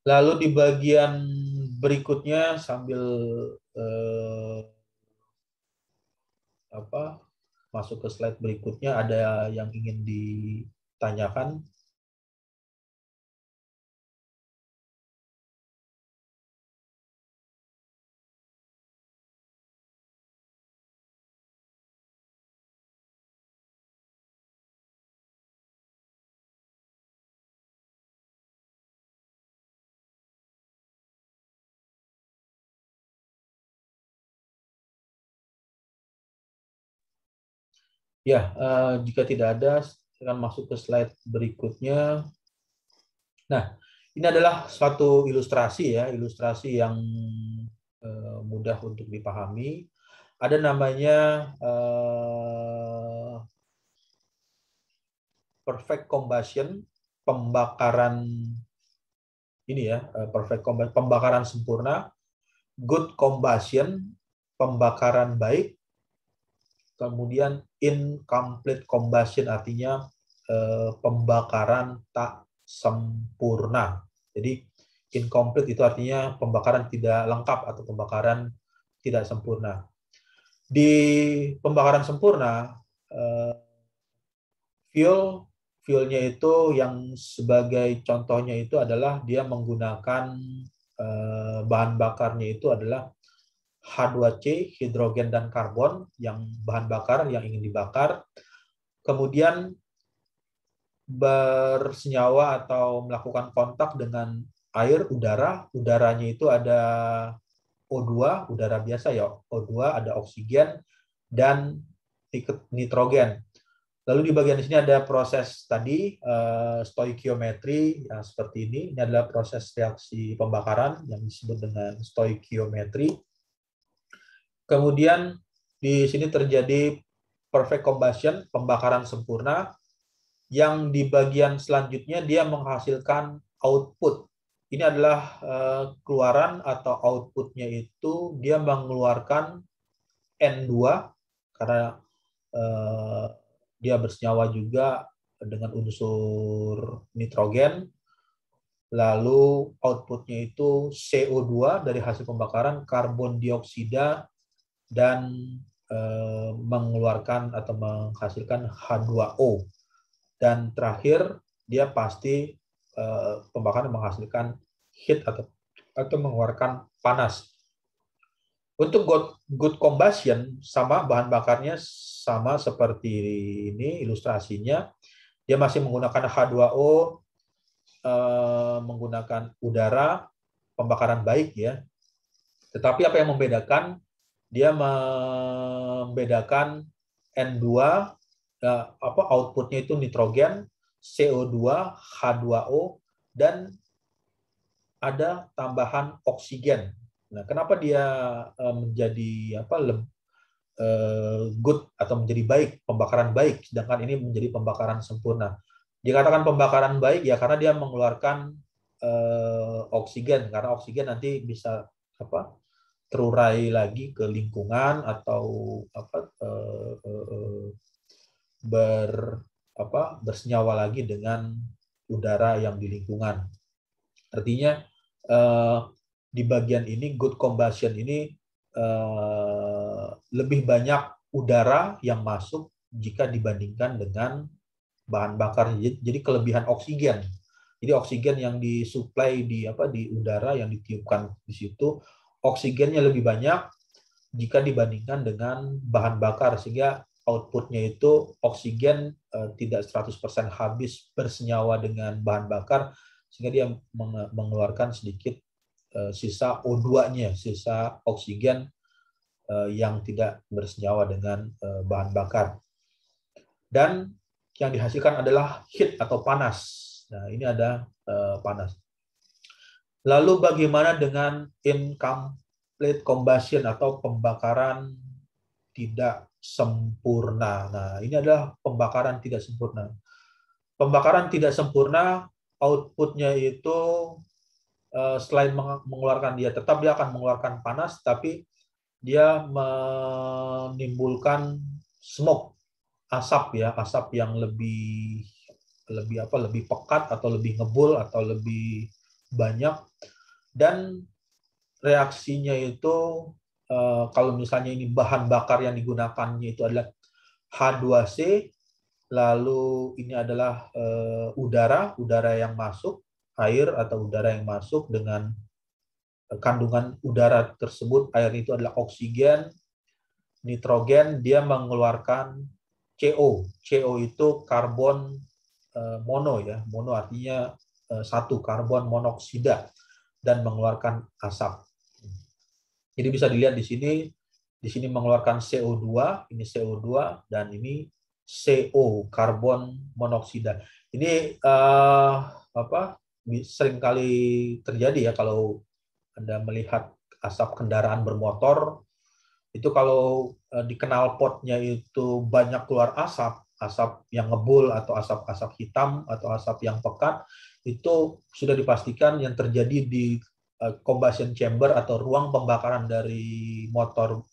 Lalu di bagian berikutnya sambil masuk ke slide berikutnya, ada yang ingin ditanyakan? Ya, jika tidak ada, akan masuk ke slide berikutnya. Nah, ini adalah suatu ilustrasi ya, ilustrasi yang mudah untuk dipahami. Ada namanya perfect combustion, pembakaran ini ya, perfect combustion, pembakaran sempurna, good combustion, pembakaran baik, kemudian incomplete combustion artinya pembakaran tak sempurna. Jadi incomplete itu artinya pembakaran tidak lengkap atau pembakaran tidak sempurna. Di pembakaran sempurna, fuelnya itu yang sebagai contohnya itu adalah dia menggunakan bahan bakarnya itu adalah H2C, hidrogen dan karbon, yang bahan bakar yang ingin dibakar. Kemudian bersenyawa atau melakukan kontak dengan air, udara. Udaranya itu ada O2, udara biasa ya, O2, ada oksigen, dan nitrogen. Lalu di bagian sini ada proses tadi, stoikiometri, yang seperti ini. Ini adalah proses reaksi pembakaran yang disebut dengan stoikiometri. Kemudian di sini terjadi perfect combustion, pembakaran sempurna, yang di bagian selanjutnya dia menghasilkan output. Ini adalah keluaran atau outputnya itu dia mengeluarkan N2 karena dia bersenyawa juga dengan unsur nitrogen. Lalu outputnya itu CO2 dari hasil pembakaran, karbon dioksida, dan mengeluarkan atau menghasilkan H2O. Dan terakhir, dia pasti pembakaran menghasilkan heat atau mengeluarkan panas. Untuk good combustion, sama bahan bakarnya sama seperti ini ilustrasinya. Dia masih menggunakan H2O, menggunakan udara, pembakaran baik ya. Tetapi apa yang membedakan? Dia membedakan N2, outputnya itu nitrogen, CO2, H2O, dan ada tambahan oksigen. Nah, kenapa dia menjadi good atau menjadi baik, pembakaran baik, sedangkan ini menjadi pembakaran sempurna? Dikatakan pembakaran baik ya karena dia mengeluarkan oksigen, karena oksigen nanti bisa terurai lagi ke lingkungan atau bersenyawa lagi dengan udara yang di lingkungan. Artinya di bagian ini good combustion ini lebih banyak udara yang masuk jika dibandingkan dengan bahan bakar. Jadi kelebihan oksigen. Jadi oksigen yang disuplai di udara yang ditiupkan di situ, oksigennya lebih banyak jika dibandingkan dengan bahan bakar, sehingga outputnya itu oksigen tidak 100% habis bersenyawa dengan bahan bakar, sehingga dia mengeluarkan sedikit sisa O2-nya, sisa oksigen yang tidak bersenyawa dengan bahan bakar. Dan yang dihasilkan adalah heat atau panas. Nah, ini ada panas. Lalu bagaimana dengan incomplete combustion atau pembakaran tidak sempurna? Nah, ini adalah pembakaran tidak sempurna. Pembakaran tidak sempurna, outputnya itu selain mengeluarkan, dia akan mengeluarkan panas, tapi dia menimbulkan smoke, asap yang lebih pekat atau lebih ngebul atau lebih banyak. Dan reaksinya itu kalau misalnya ini bahan bakar yang digunakannya itu adalah H2C, lalu ini adalah udara yang masuk, air atau udara yang masuk dengan kandungan udara tersebut, air itu adalah oksigen, nitrogen, dia mengeluarkan CO. CO itu karbon mono ya, mono artinya satu, karbon monoksida, dan mengeluarkan asap. Jadi bisa dilihat di sini mengeluarkan CO2, ini CO2, dan ini CO, karbon monoksida. Ini sering kali terjadi ya kalau Anda melihat asap kendaraan bermotor, itu kalau di knalpotnya itu banyak keluar asap yang ngebul atau asap-asap hitam atau asap yang pekat, itu sudah dipastikan yang terjadi di combustion chamber atau ruang pembakaran dari motor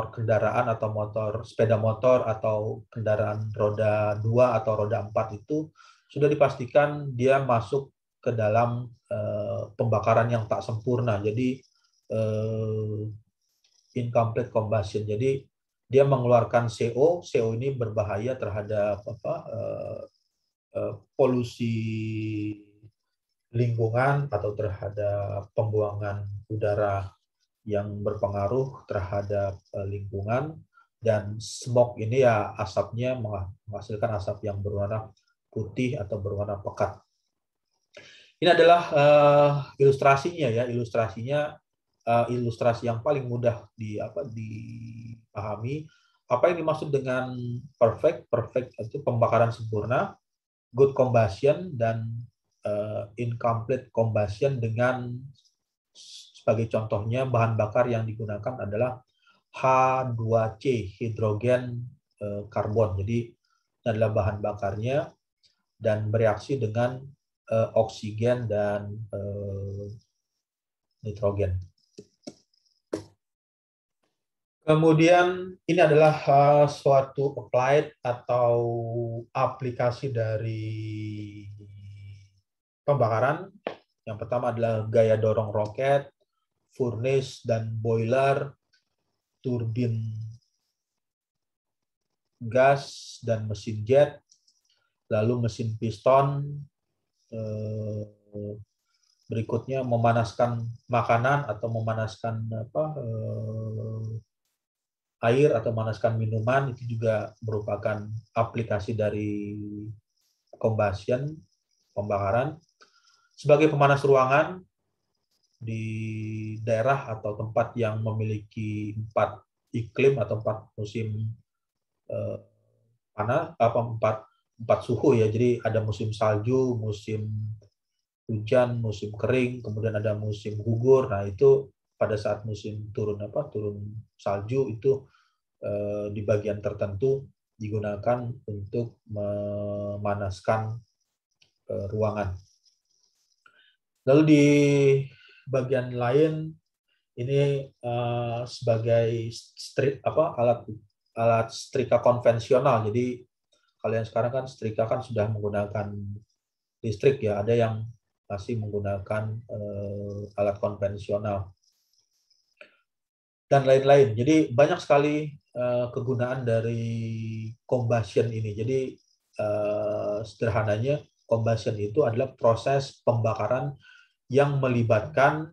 kendaraan atau sepeda motor atau kendaraan roda 2 atau roda 4, itu sudah dipastikan dia masuk ke dalam pembakaran yang tak sempurna. Jadi incomplete combustion. Jadi dia mengeluarkan CO ini berbahaya terhadap polusi lingkungan atau terhadap pembuangan udara yang berpengaruh terhadap lingkungan. Dan smoke ini ya asapnya menghasilkan asap yang berwarna putih atau berwarna pekat. Ini adalah ilustrasinya ya, ilustrasi yang paling mudah dipahami. Apa yang dimaksud dengan perfect? Perfect itu pembakaran sempurna, good combustion, dan incomplete combustion dengan sebagai contohnya bahan bakar yang digunakan adalah H2C, hidrogen karbon. Jadi ini adalah bahan bakarnya dan bereaksi dengan oksigen dan nitrogen. Kemudian ini adalah suatu applied atau aplikasi dari pembakaran. Yang pertama adalah gaya dorong roket, furnace dan boiler, turbin gas dan mesin jet, lalu mesin piston, berikutnya memanaskan makanan atau memanaskan air atau memanaskan minuman, itu juga merupakan aplikasi dari combustion, pembakaran. Sebagai pemanas ruangan di daerah atau tempat yang memiliki 4 iklim atau 4 musim panas, empat suhu ya. Jadi ada musim salju, musim hujan, musim kering, kemudian ada musim gugur. Nah, itu pada saat musim turun salju itu di bagian tertentu digunakan untuk memanaskan ruangan. Lalu di bagian lain ini sebagai alat setrika konvensional. Jadi kalian sekarang kan setrika kan sudah menggunakan listrik ya, ada yang masih menggunakan alat konvensional dan lain-lain. Jadi banyak sekali kegunaan dari combustion ini. Jadi sederhananya combustion itu adalah proses pembakaran yang melibatkan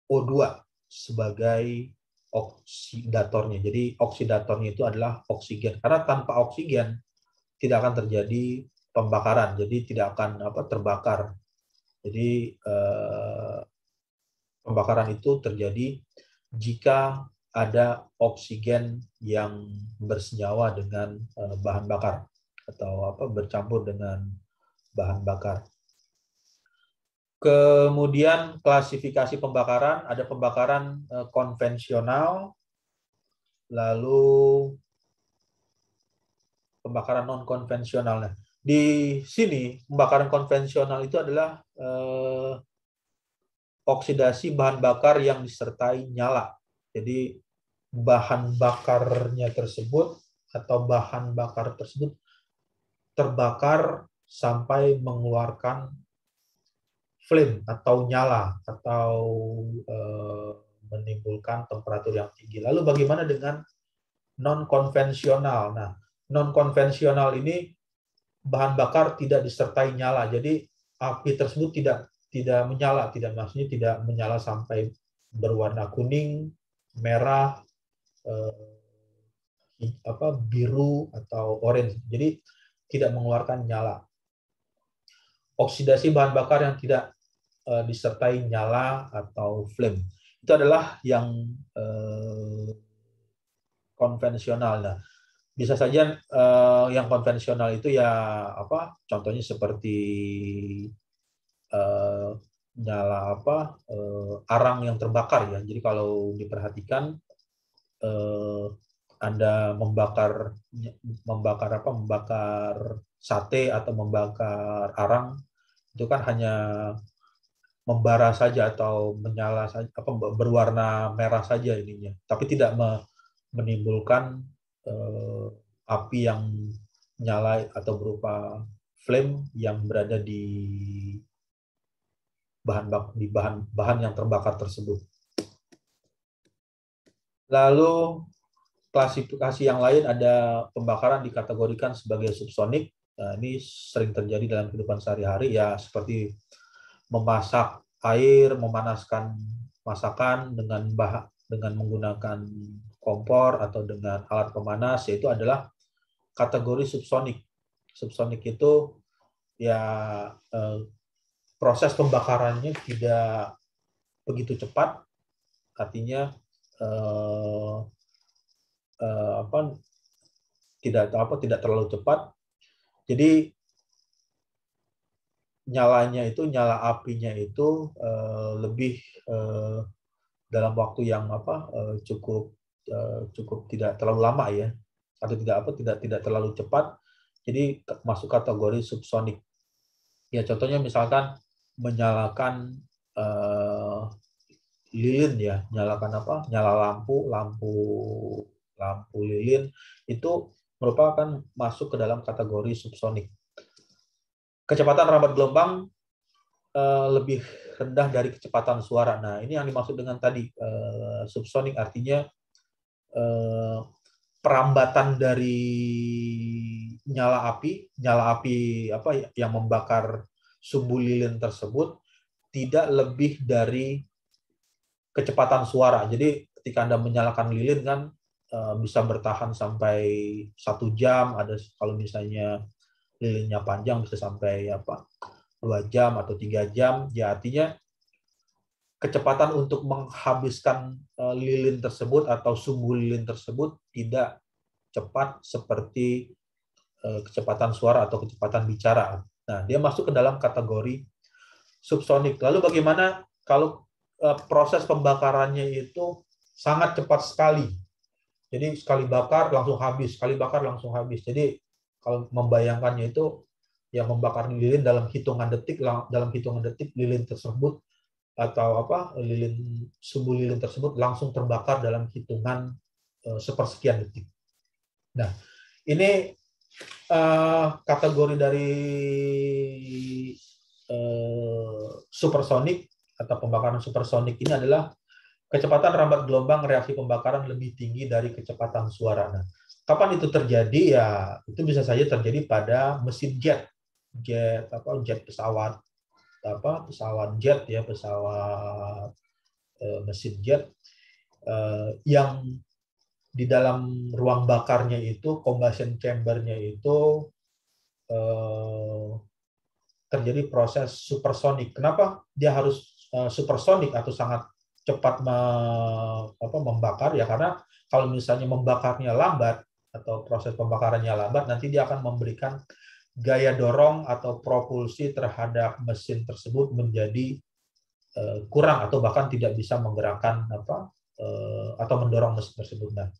O2 sebagai oksidatornya. Jadi oksidatornya itu adalah oksigen. Karena tanpa oksigen tidak akan terjadi pembakaran. Jadi tidak akan terbakar. Jadi pembakaran itu terjadi jika ada oksigen yang bersenyawa dengan bahan bakar atau bercampur dengan bahan bakar. Kemudian klasifikasi pembakaran, ada pembakaran konvensional, lalu pembakaran non-konvensional. Nah, di sini pembakaran konvensional itu adalah oksidasi bahan bakar yang disertai nyala. Jadi bahan bakarnya tersebut atau bahan bakar tersebut terbakar sampai mengeluarkan flame atau nyala atau menimbulkan temperatur yang tinggi. Lalu bagaimana dengan non-konvensional? Nah, non-konvensional ini bahan bakar tidak disertai nyala. Jadi api tersebut tidak menyala, maksudnya tidak menyala sampai berwarna kuning, merah, biru atau orange. Jadi tidak mengeluarkan nyala. Oksidasi bahan bakar yang tidak disertai nyala atau flame itu adalah yang konvensional. Nah, bisa saja yang konvensional itu ya contohnya seperti nyala arang yang terbakar ya. Jadi kalau diperhatikan Anda membakar sate atau membakar arang itu kan hanya membara saja atau menyala saja, berwarna merah saja ininya, tapi tidak menimbulkan api yang menyala atau berupa flame yang berada di bahan yang terbakar tersebut. Lalu klasifikasi yang lain ada pembakaran dikategorikan sebagai subsonik. Nah, ini sering terjadi dalam kehidupan sehari-hari ya, seperti memasak air, memanaskan masakan dengan menggunakan kompor atau dengan alat pemanas, yaitu adalah kategori subsonik. Subsonik itu ya proses pembakarannya tidak begitu cepat, artinya tidak terlalu cepat. Jadi nyala apinya itu lebih dalam waktu yang cukup tidak terlalu lama ya, atau tidak terlalu cepat. Jadi masuk kategori subsonik. Ya contohnya misalkan menyalakan lilin ya, nyala lampu lilin itu merupakan masuk ke dalam kategori subsonik. Kecepatan rambat gelombang lebih rendah dari kecepatan suara. Nah, ini yang dimaksud dengan tadi subsonik, artinya perambatan dari nyala api yang membakar sumbu lilin tersebut tidak lebih dari kecepatan suara. Jadi ketika Anda menyalakan lilin kan bisa bertahan sampai 1 jam, ada kalau misalnya lilinnya panjang bisa sampai 2 jam atau 3 jam, ya artinya kecepatan untuk menghabiskan lilin tersebut atau sumbu lilin tersebut tidak cepat seperti kecepatan suara atau kecepatan bicara. Nah, dia masuk ke dalam kategori subsonik. Lalu bagaimana kalau proses pembakarannya itu sangat cepat sekali? Jadi sekali bakar langsung habis, sekali bakar langsung habis. Jadi kalau membayangkannya itu ya membakar lilin dalam hitungan detik lilin tersebut atau sumbu lilin tersebut langsung terbakar dalam hitungan sepersekian detik. Nah, ini kategori dari supersonik atau pembakaran supersonik ini adalah kecepatan rambat gelombang reaksi pembakaran lebih tinggi dari kecepatan suara. Nah, kapan itu terjadi? Ya, itu bisa saja terjadi pada mesin jet pesawat mesin jet yang di dalam ruang bakarnya itu, combustion chamber-nya itu terjadi proses supersonik. Kenapa dia harus supersonik atau sangat cepat membakar? Ya karena kalau misalnya membakarnya lambat atau proses pembakarannya lambat, nanti dia akan memberikan gaya dorong atau propulsi terhadap mesin tersebut menjadi kurang atau bahkan tidak bisa menggerakkan atau mendorong mesin tersebut. Nah,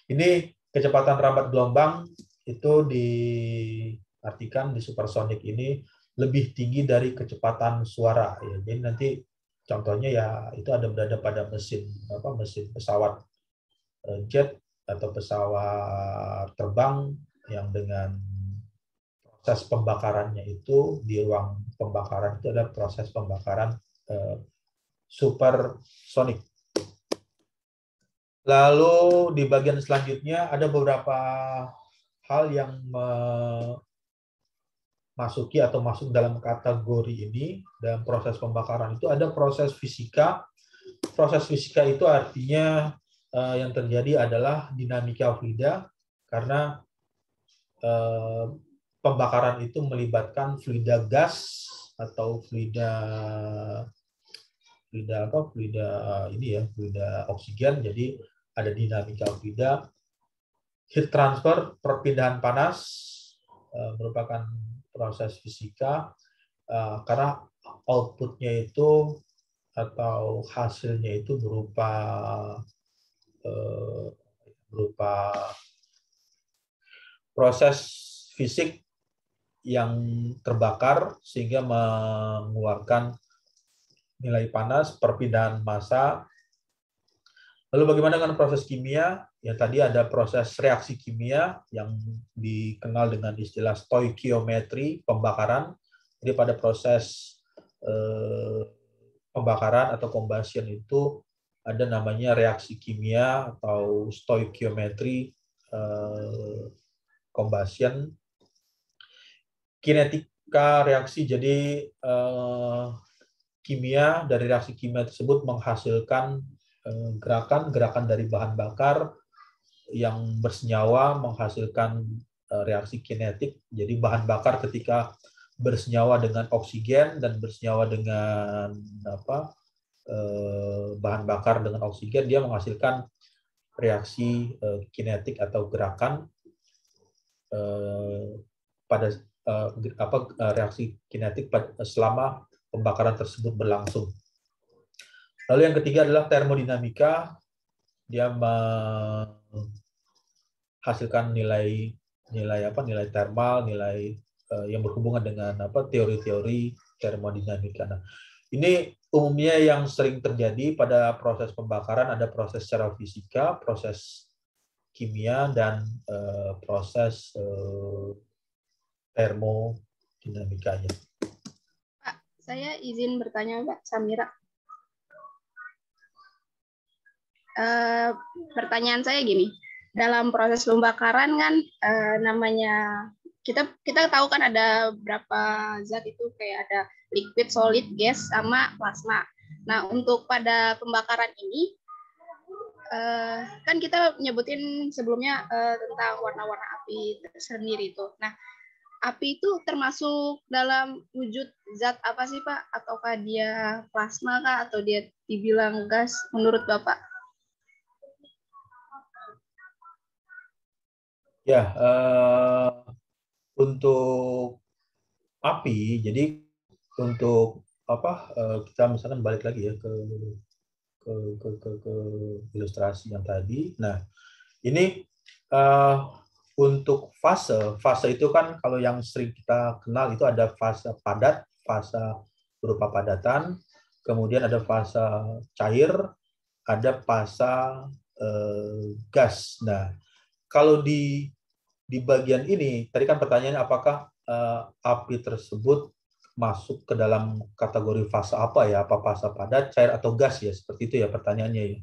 ini kecepatan rambat gelombang itu diartikan di supersonik ini lebih tinggi dari kecepatan suara. Ya. Jadi nanti contohnya ya itu ada berada pada mesin pesawat jet atau pesawat terbang yang dengan proses pembakarannya itu di ruang pembakaran itu adalah proses pembakaran supersonik. Lalu di bagian selanjutnya ada beberapa hal yang masuk dalam kategori ini dalam proses pembakaran itu ada proses fisika. Proses fisika itu artinya yang terjadi adalah dinamika fluida karena pembakaran itu melibatkan fluida gas atau fluida oksigen. Jadi ada dinamika fluida. Heat transfer, perpindahan panas merupakan proses fisika karena outputnya itu atau hasilnya itu berupa proses fisik yang terbakar sehingga mengeluarkan nilai panas, perpindahan massa. Lalu bagaimana dengan proses kimia? Ya tadi ada proses reaksi kimia yang dikenal dengan istilah stoikiometri pembakaran. Jadi pada proses pembakaran atau combustion itu ada namanya reaksi kimia atau stoikiometri combustion. Kinetika reaksi, jadi kimia dari reaksi kimia tersebut menghasilkan gerakan dari bahan bakar yang bersenyawa menghasilkan reaksi kinetik. Jadi bahan bakar ketika bersenyawa dengan oksigen dan bersenyawa dengan bahan bakar dengan oksigen, dia menghasilkan reaksi kinetik atau gerakan pada reaksi kinetik selama pembakaran tersebut berlangsung. Lalu yang ketiga adalah termodinamika. Dia menghasilkan nilai termal, nilai yang berhubungan dengan teori-teori termodinamika. Nah, ini umumnya yang sering terjadi pada proses pembakaran, ada proses secara fisika, proses kimia, dan proses termodinamikanya. Pak, saya izin bertanya, Pak Samira. Pertanyaan saya gini, dalam proses pembakaran kan namanya kita tahu kan ada berapa zat itu, kayak ada liquid, solid, gas, sama plasma. Nah, untuk pada pembakaran ini kan kita nyebutin sebelumnya tentang warna-warna api tersendiri itu. Nah, api itu termasuk dalam wujud zat apa sih Pak? Ataukah dia plasma kah? Atau dia dibilang gas menurut Bapak? Ya, untuk api, jadi untuk apa? Kita misalkan balik lagi ya ke ilustrasi yang tadi. Nah, ini untuk fase itu kan kalau yang sering kita kenal itu ada fase padat, fase berupa padatan, kemudian ada fase cair, ada fase gas. Nah, kalau di bagian ini tadi kan pertanyaannya apakah api tersebut masuk ke dalam kategori fase apa ya? Apa fase padat, cair atau gas ya? Seperti itu ya pertanyaannya ya.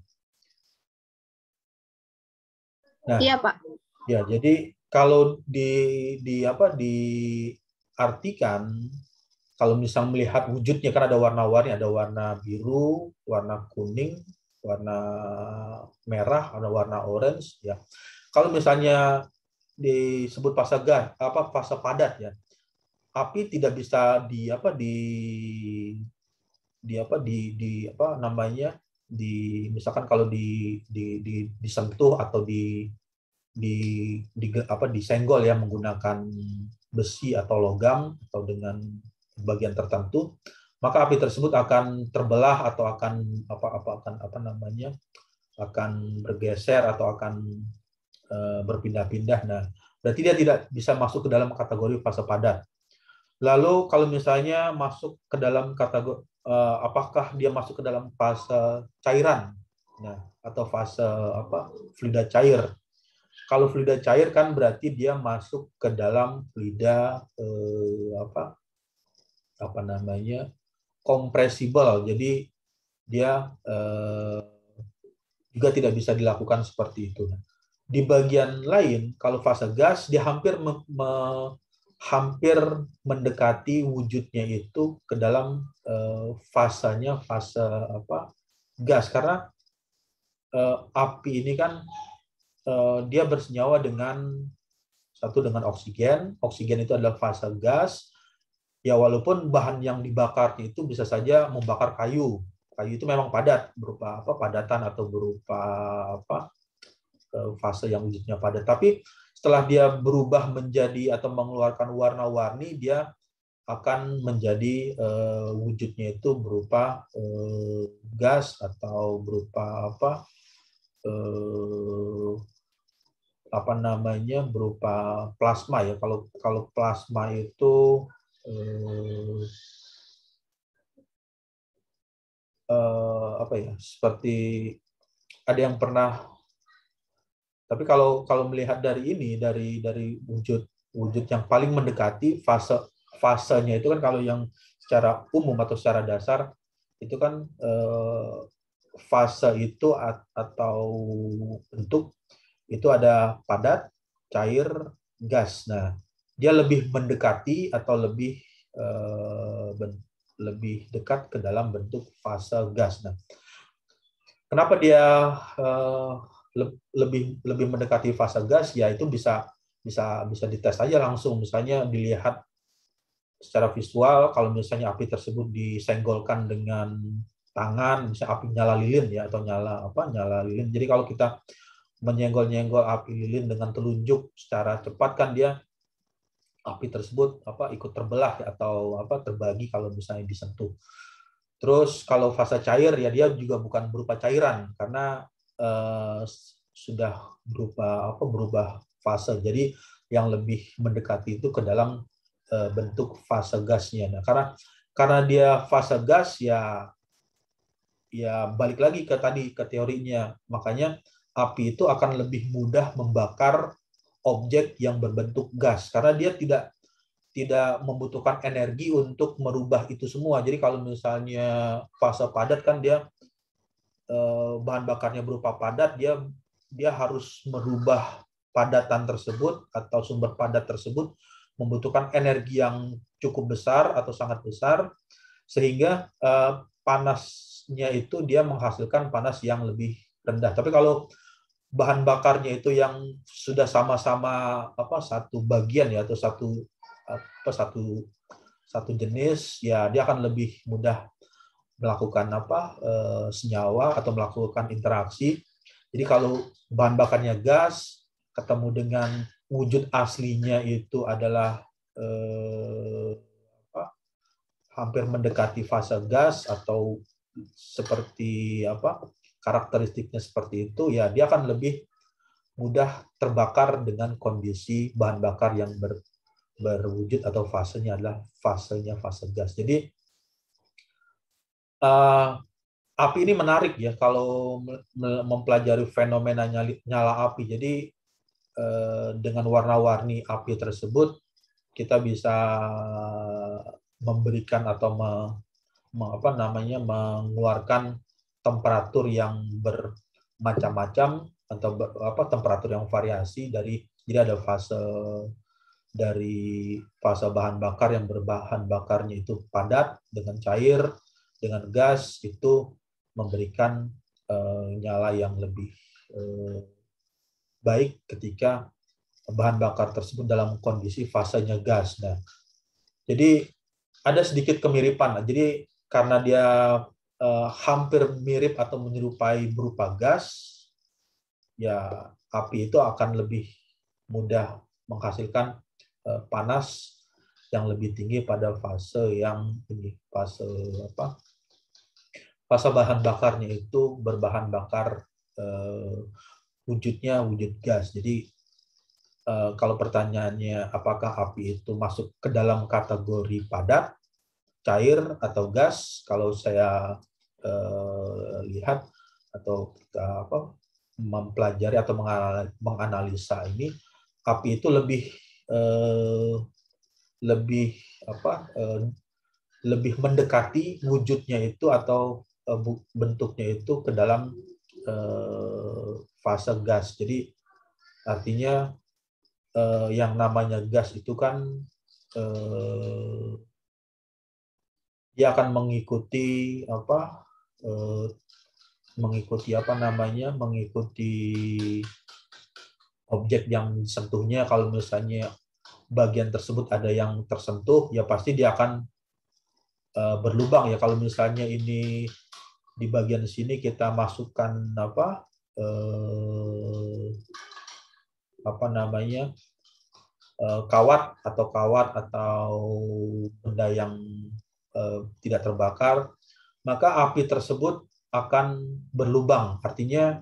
Nah, Iya Pak. ya, jadi kalau diartikan, kalau misal melihat wujudnya kan ada warna-warni, ada warna biru, warna kuning, warna merah, ada warna orange ya. Kalau misalnya disebut fase gas, fase padat ya, api tidak bisa misalkan kalau disentuh atau disenggol ya menggunakan besi atau logam atau dengan bagian tertentu, maka api tersebut akan terbelah atau akan bergeser atau akan berpindah-pindah. Nah, berarti dia tidak bisa masuk ke dalam kategori fase padat. Lalu kalau misalnya masuk ke dalam kategori apakah dia masuk ke dalam fase cairan, nah, atau fase fluida cair. Kalau fluida cair kan berarti dia masuk ke dalam fluida kompresibel. Jadi dia juga tidak bisa dilakukan seperti itu. Di bagian lain, kalau fase gas dia hampir mendekati wujudnya itu ke dalam fase gas, karena api ini kan dia bersenyawa dengan oksigen. Oksigen itu adalah fase gas. Ya, walaupun bahan yang dibakarnya itu bisa saja membakar kayu. Kayu itu memang padat, berupa padatan atau berupa fase yang wujudnya padat. Tapi setelah dia berubah menjadi atau mengeluarkan warna-warni, dia akan menjadi wujudnya itu berupa gas atau berupa berupa plasma ya. Kalau plasma itu seperti ada yang pernah, tapi kalau melihat dari ini dari wujud yang paling mendekati fasenya itu kan, kalau yang secara umum atau secara dasar itu kan fase itu atau bentuk itu ada padat, cair, gas. Nah, dia lebih mendekati atau lebih dekat ke dalam bentuk fase gas. Nah, kenapa dia lebih mendekati fase gas? Ya, itu bisa dites aja langsung. Misalnya dilihat secara visual, kalau misalnya api tersebut disenggolkan dengan tangan, misalnya api nyala lilin ya, atau nyala lilin. Jadi kalau kita menyenggol-nyenggol api lilin dengan telunjuk secara cepat, kan dia api tersebut ikut terbelah ya, atau terbagi kalau misalnya disentuh. Terus kalau fase cair ya, dia juga bukan berupa cairan karena sudah berubah fase. Jadi yang lebih mendekati itu ke dalam bentuk fase gasnya. Nah, karena dia fase gas ya balik lagi ke teorinya. Makanya api itu akan lebih mudah membakar objek yang berbentuk gas karena dia tidak membutuhkan energi untuk merubah itu semua. Jadi kalau misalnya fase padat kan dia bahan bakarnya berupa padat, dia harus merubah padatan tersebut atau sumber padat tersebut membutuhkan energi yang cukup besar atau sangat besar, sehingga panasnya itu dia menghasilkan panas yang lebih rendah. Tapi kalau bahan bakarnya itu yang sudah sama-sama satu bagian ya, atau satu jenis, ya dia akan lebih mudah melakukan senyawa atau melakukan interaksi. Jadi kalau bahan bakarnya gas ketemu dengan wujud aslinya itu adalah hampir mendekati fase gas atau seperti karakteristiknya seperti itu, ya dia akan lebih mudah terbakar dengan kondisi bahan bakar yang berwujud atau fasenya adalah fase gas. Jadi api ini menarik ya kalau mempelajari fenomena nyala api. Jadi dengan warna-warni api tersebut kita bisa memberikan atau mengeluarkan temperatur yang bermacam-macam atau temperatur yang variasi jadi ada fase dari fase bahan bakar yang berbahan bakarnya itu padat dengan cair dengan gas itu memberikan nyala yang lebih baik ketika bahan bakar tersebut dalam kondisi fasenya gas. Nah, jadi ada sedikit kemiripan. Jadi karena dia hampir mirip atau menyerupai berupa gas, ya api itu akan lebih mudah menghasilkan panas yang lebih tinggi pada fase yang ini, fase bahan bakarnya itu berbahan bakar wujudnya wujud gas. Jadi kalau pertanyaannya apakah api itu masuk ke dalam kategori padat, cair atau gas, kalau saya lihat atau kita mempelajari atau menganalisa ini, api itu lebih mendekati wujudnya itu atau bentuknya itu ke dalam fase gas. Jadi artinya yang namanya gas itu kan dia akan mengikuti objek yang disentuhnya. Kalau misalnya bagian tersebut ada yang tersentuh, ya pasti dia akan berlubang ya. Kalau misalnya ini di bagian sini kita masukkan kawat atau benda yang tidak terbakar, maka api tersebut akan berlubang. Artinya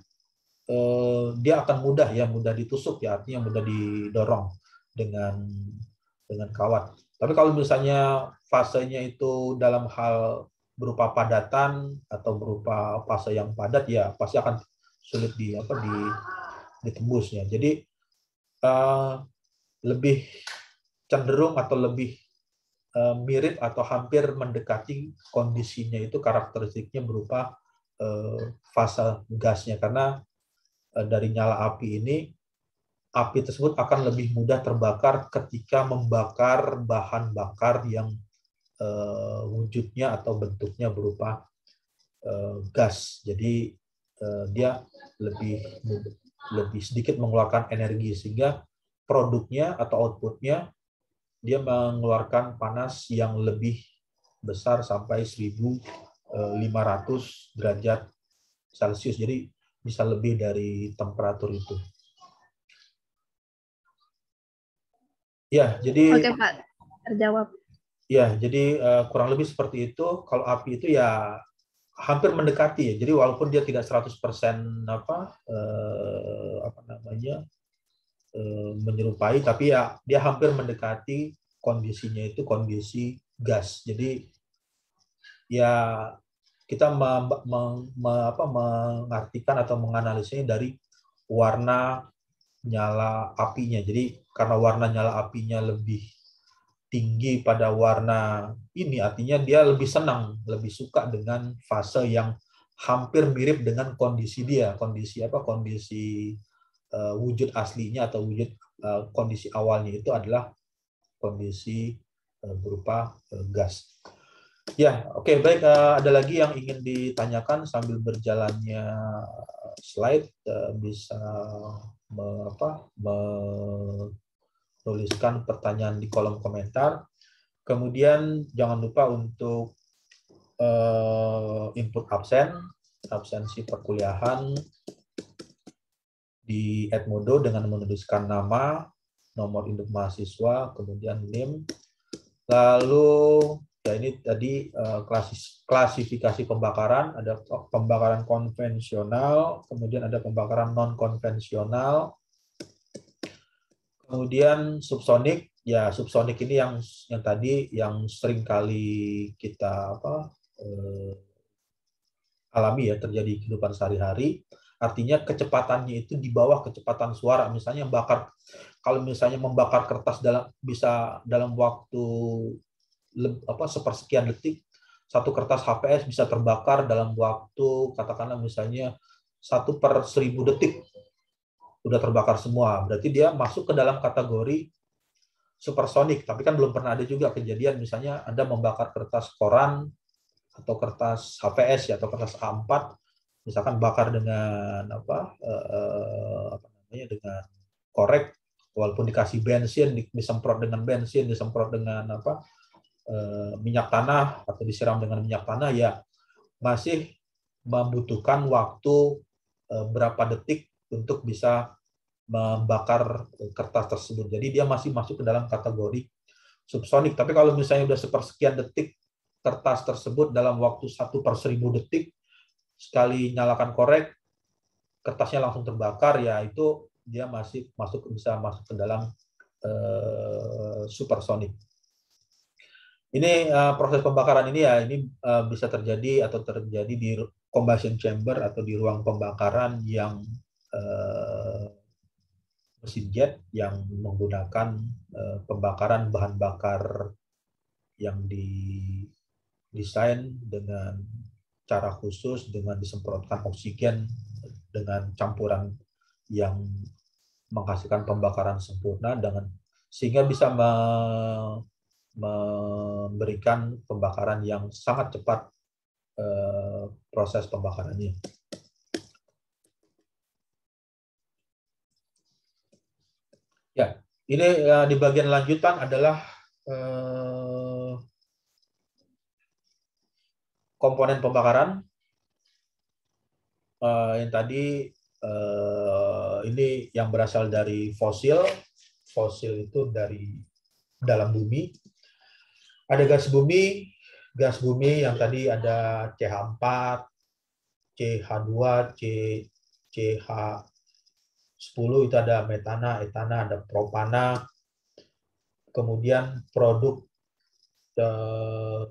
dia akan mudah ditusuk ya, artinya mudah didorong dengan kawat. Tapi kalau misalnya fasenya itu dalam hal berupa padatan atau berupa fase yang padat, ya pasti akan sulit ditembus ya. Jadi lebih cenderung atau lebih mirip atau hampir mendekati kondisinya itu karakteristiknya berupa fase gasnya, karena dari nyala api ini, api tersebut akan lebih mudah terbakar ketika membakar bahan bakar yang wujudnya atau bentuknya berupa gas. Jadi dia lebih sedikit mengeluarkan energi, sehingga produknya atau outputnya dia mengeluarkan panas yang lebih besar sampai 1.500 derajat Celcius. Jadi bisa lebih dari temperatur itu. Ya, jadi Oke, Pak. Terjawab. Ya, jadi kurang lebih seperti itu. Kalau api itu ya hampir mendekati ya. Jadi walaupun dia tidak 100% menyerupai, tapi ya dia hampir mendekati kondisinya itu kondisi gas. Jadi ya kita mengartikan atau menganalisanya dari warna nyala apinya. Jadi karena warna nyala apinya lebih tinggi pada warna ini, artinya dia lebih senang, lebih suka dengan fase yang hampir mirip dengan kondisi dia, kondisi wujud aslinya atau wujud kondisi awalnya itu adalah kondisi berupa gas. Ya, oke, baik. Ada lagi yang ingin ditanyakan sambil berjalannya slide, bisa tuliskan pertanyaan di kolom komentar. Kemudian jangan lupa untuk input absensi perkuliahan di Edmodo dengan menuliskan nama, nomor induk mahasiswa, kemudian NIM. Lalu ya ini tadi klasifikasi pembakaran, ada pembakaran konvensional, kemudian ada pembakaran non konvensional. Kemudian subsonik, ya subsonik ini yang tadi yang sering kali kita alami ya, terjadi di kehidupan sehari-hari. Artinya kecepatannya itu di bawah kecepatan suara. Misalnya kalau misalnya membakar kertas dalam waktu sepersekian detik, satu kertas HPS bisa terbakar dalam waktu katakanlah misalnya 1/1000 detik. Udah terbakar semua. Berarti dia masuk ke dalam kategori supersonik. Tapi kan belum pernah ada juga kejadian misalnya Anda membakar kertas koran atau kertas HPS ya, atau kertas A4, misalkan bakar dengan dengan korek, walaupun dikasih bensin, disemprot dengan bensin, disemprot dengan minyak tanah atau disiram dengan minyak tanah, ya masih membutuhkan waktu berapa detik untuk bisa membakar kertas tersebut. Jadi dia masih masuk ke dalam kategori subsonik. Tapi kalau misalnya udah sepersekian detik kertas tersebut dalam waktu 1/1000 detik, sekali nyalakan korek, kertasnya langsung terbakar, ya itu dia masih bisa masuk ke dalam supersonik. Ini proses pembakaran ini ya, ini bisa terjadi di combustion chamber atau di ruang pembakaran yang mesin jet yang menggunakan pembakaran bahan bakar yang didesain dengan cara khusus, dengan disemprotkan oksigen dengan campuran yang menghasilkan pembakaran sempurna, sehingga bisa memberikan pembakaran yang sangat cepat proses pembakarannya. Ya, ini di bagian lanjutan adalah komponen pembakaran. Yang tadi ini yang berasal dari fosil. Fosil itu dari dalam bumi. Ada gas bumi yang tadi ada CH4, CH2, CH10, itu ada metana, etana, ada propana. Kemudian produk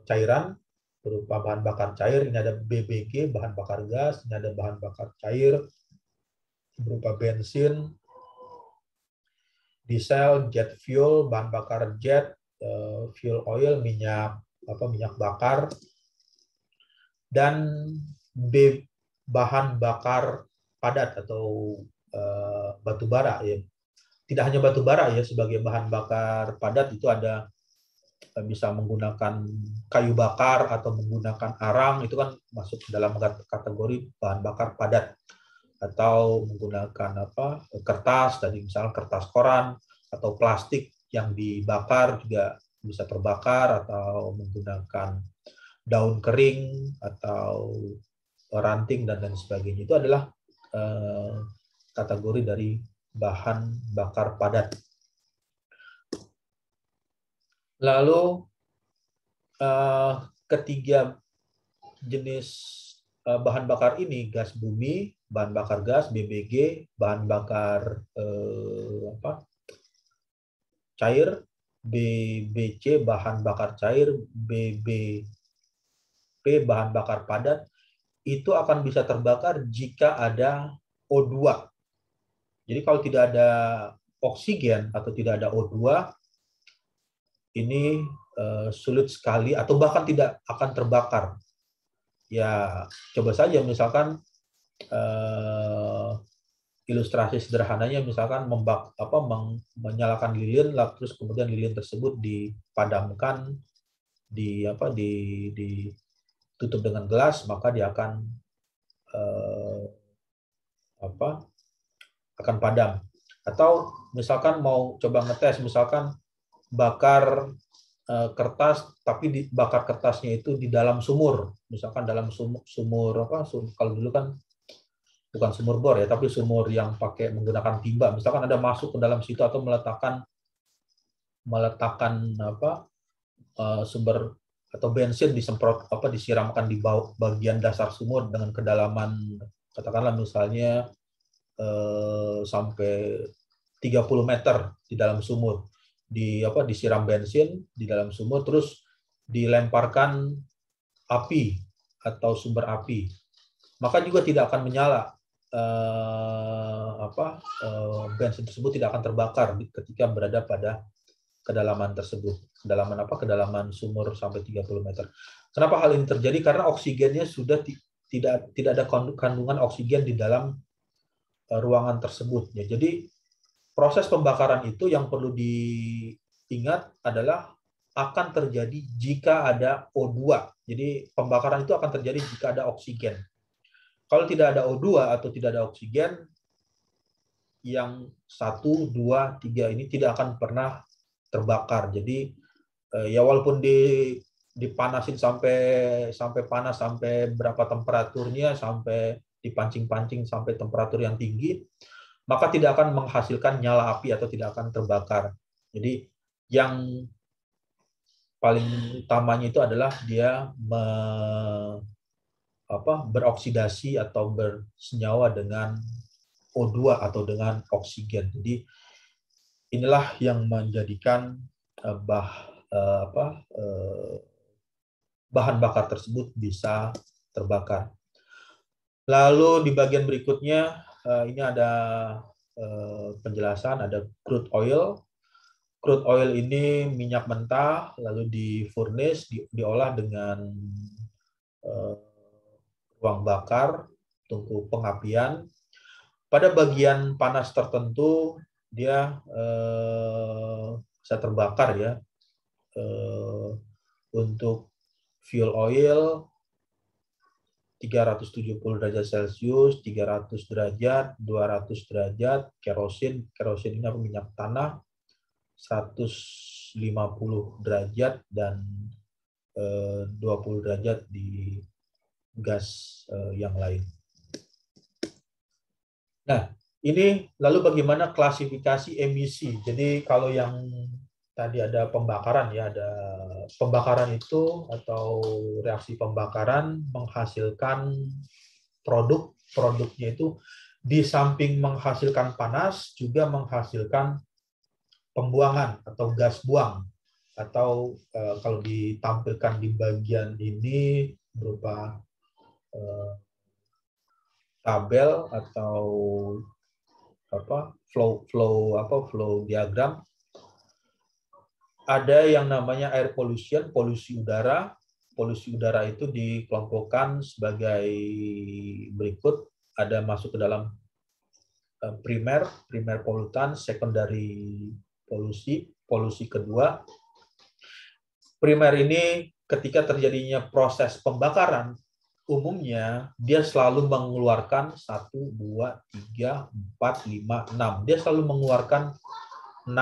cairan berupa bahan bakar cair, ini ada BBG, bahan bakar gas, ini ada bahan bakar cair berupa bensin, diesel, jet fuel, bahan bakar jet, fuel oil, minyak bakar, dan bahan bakar padat atau batu bara ya. Tidak hanya batu bara ya sebagai bahan bakar padat, itu ada bisa menggunakan kayu bakar atau menggunakan arang, itu kan masuk dalam kategori bahan bakar padat. Atau menggunakan kertas, tadi misalnya kertas koran atau plastik yang dibakar juga bisa terbakar, atau menggunakan daun kering atau ranting dan lain sebagainya. Itu adalah kategori dari bahan bakar padat. Lalu ketiga jenis bahan bakar ini, gas bumi, bahan bakar gas, BBG, bahan bakar cair, BBC, bahan bakar cair, BBP, bahan bakar padat, itu akan bisa terbakar jika ada O2. Jadi kalau tidak ada oksigen atau tidak ada O2, ini sulit sekali atau bahkan tidak akan terbakar. Ya, coba saja misalkan ilustrasi sederhananya, misalkan menyalakan lilin, terus kemudian lilin tersebut dipadamkan, ditutup dengan gelas, maka dia akan padam. Atau misalkan mau coba ngetes, misalkan bakar kertas, tapi bakar kertasnya itu di dalam sumur, misalkan dalam sumur apa? Kalau dulu kan bukan sumur bor ya, tapi sumur yang pakai menggunakan timba. Misalkan ada masuk ke dalam situ atau meletakkan apa sumber atau bensin disemprot apa disiramkan di bagian dasar sumur dengan kedalaman katakanlah misalnya sampai 30 meter di dalam sumur, disiram bensin di dalam sumur, terus dilemparkan api atau sumber api, maka juga tidak akan menyala, bensin tersebut tidak akan terbakar ketika berada pada kedalaman tersebut. Kedalaman sumur sampai 30 meter. Kenapa hal ini terjadi? Karena oksigennya sudah tidak ada kandungan oksigen di dalam ruangan tersebut. Ya, jadi proses pembakaran itu yang perlu diingat adalah akan terjadi jika ada O2. Jadi pembakaran itu akan terjadi jika ada oksigen. Kalau tidak ada O2 atau tidak ada oksigen, yang 1, 2, 3 ini tidak akan pernah terbakar. Jadi ya walaupun dipanasin sampai panas sampai berapa temperaturnya, sampai dipancing-pancing sampai temperatur yang tinggi, maka tidak akan menghasilkan nyala api atau tidak akan terbakar. Jadi yang paling utamanya itu adalah dia beroksidasi atau bersenyawa dengan O2 atau dengan oksigen. Jadi inilah yang menjadikan bahan bakar tersebut bisa terbakar. Lalu di bagian berikutnya ini ada penjelasan, ada crude oil. Crude oil ini minyak mentah, lalu di furnace, diolah dengan ruang bakar, tungku pengapian. Pada bagian panas tertentu dia bisa terbakar ya. Untuk fuel oil 370 derajat Celcius, 300 derajat, 200 derajat, kerosin ini minyak tanah 150 derajat dan 20 derajat di gas yang lain. Nah, ini lalu bagaimana klasifikasi emisi? Jadi kalau yang tadi ada pembakaran ya, ada pembakaran itu atau reaksi pembakaran menghasilkan produknya itu di samping menghasilkan panas juga menghasilkan pembuangan atau gas buang, atau kalau ditampilkan di bagian ini berupa tabel atau flow diagram. Ada yang namanya air pollution, polusi udara. Polusi udara itu dikelompokkan sebagai berikut. Ada masuk ke dalam primer polutan, secondary polusi kedua. Primer ini ketika terjadinya proses pembakaran, umumnya dia selalu mengeluarkan 1, 2, 3, 4, 5, 6. Dia selalu mengeluarkan 6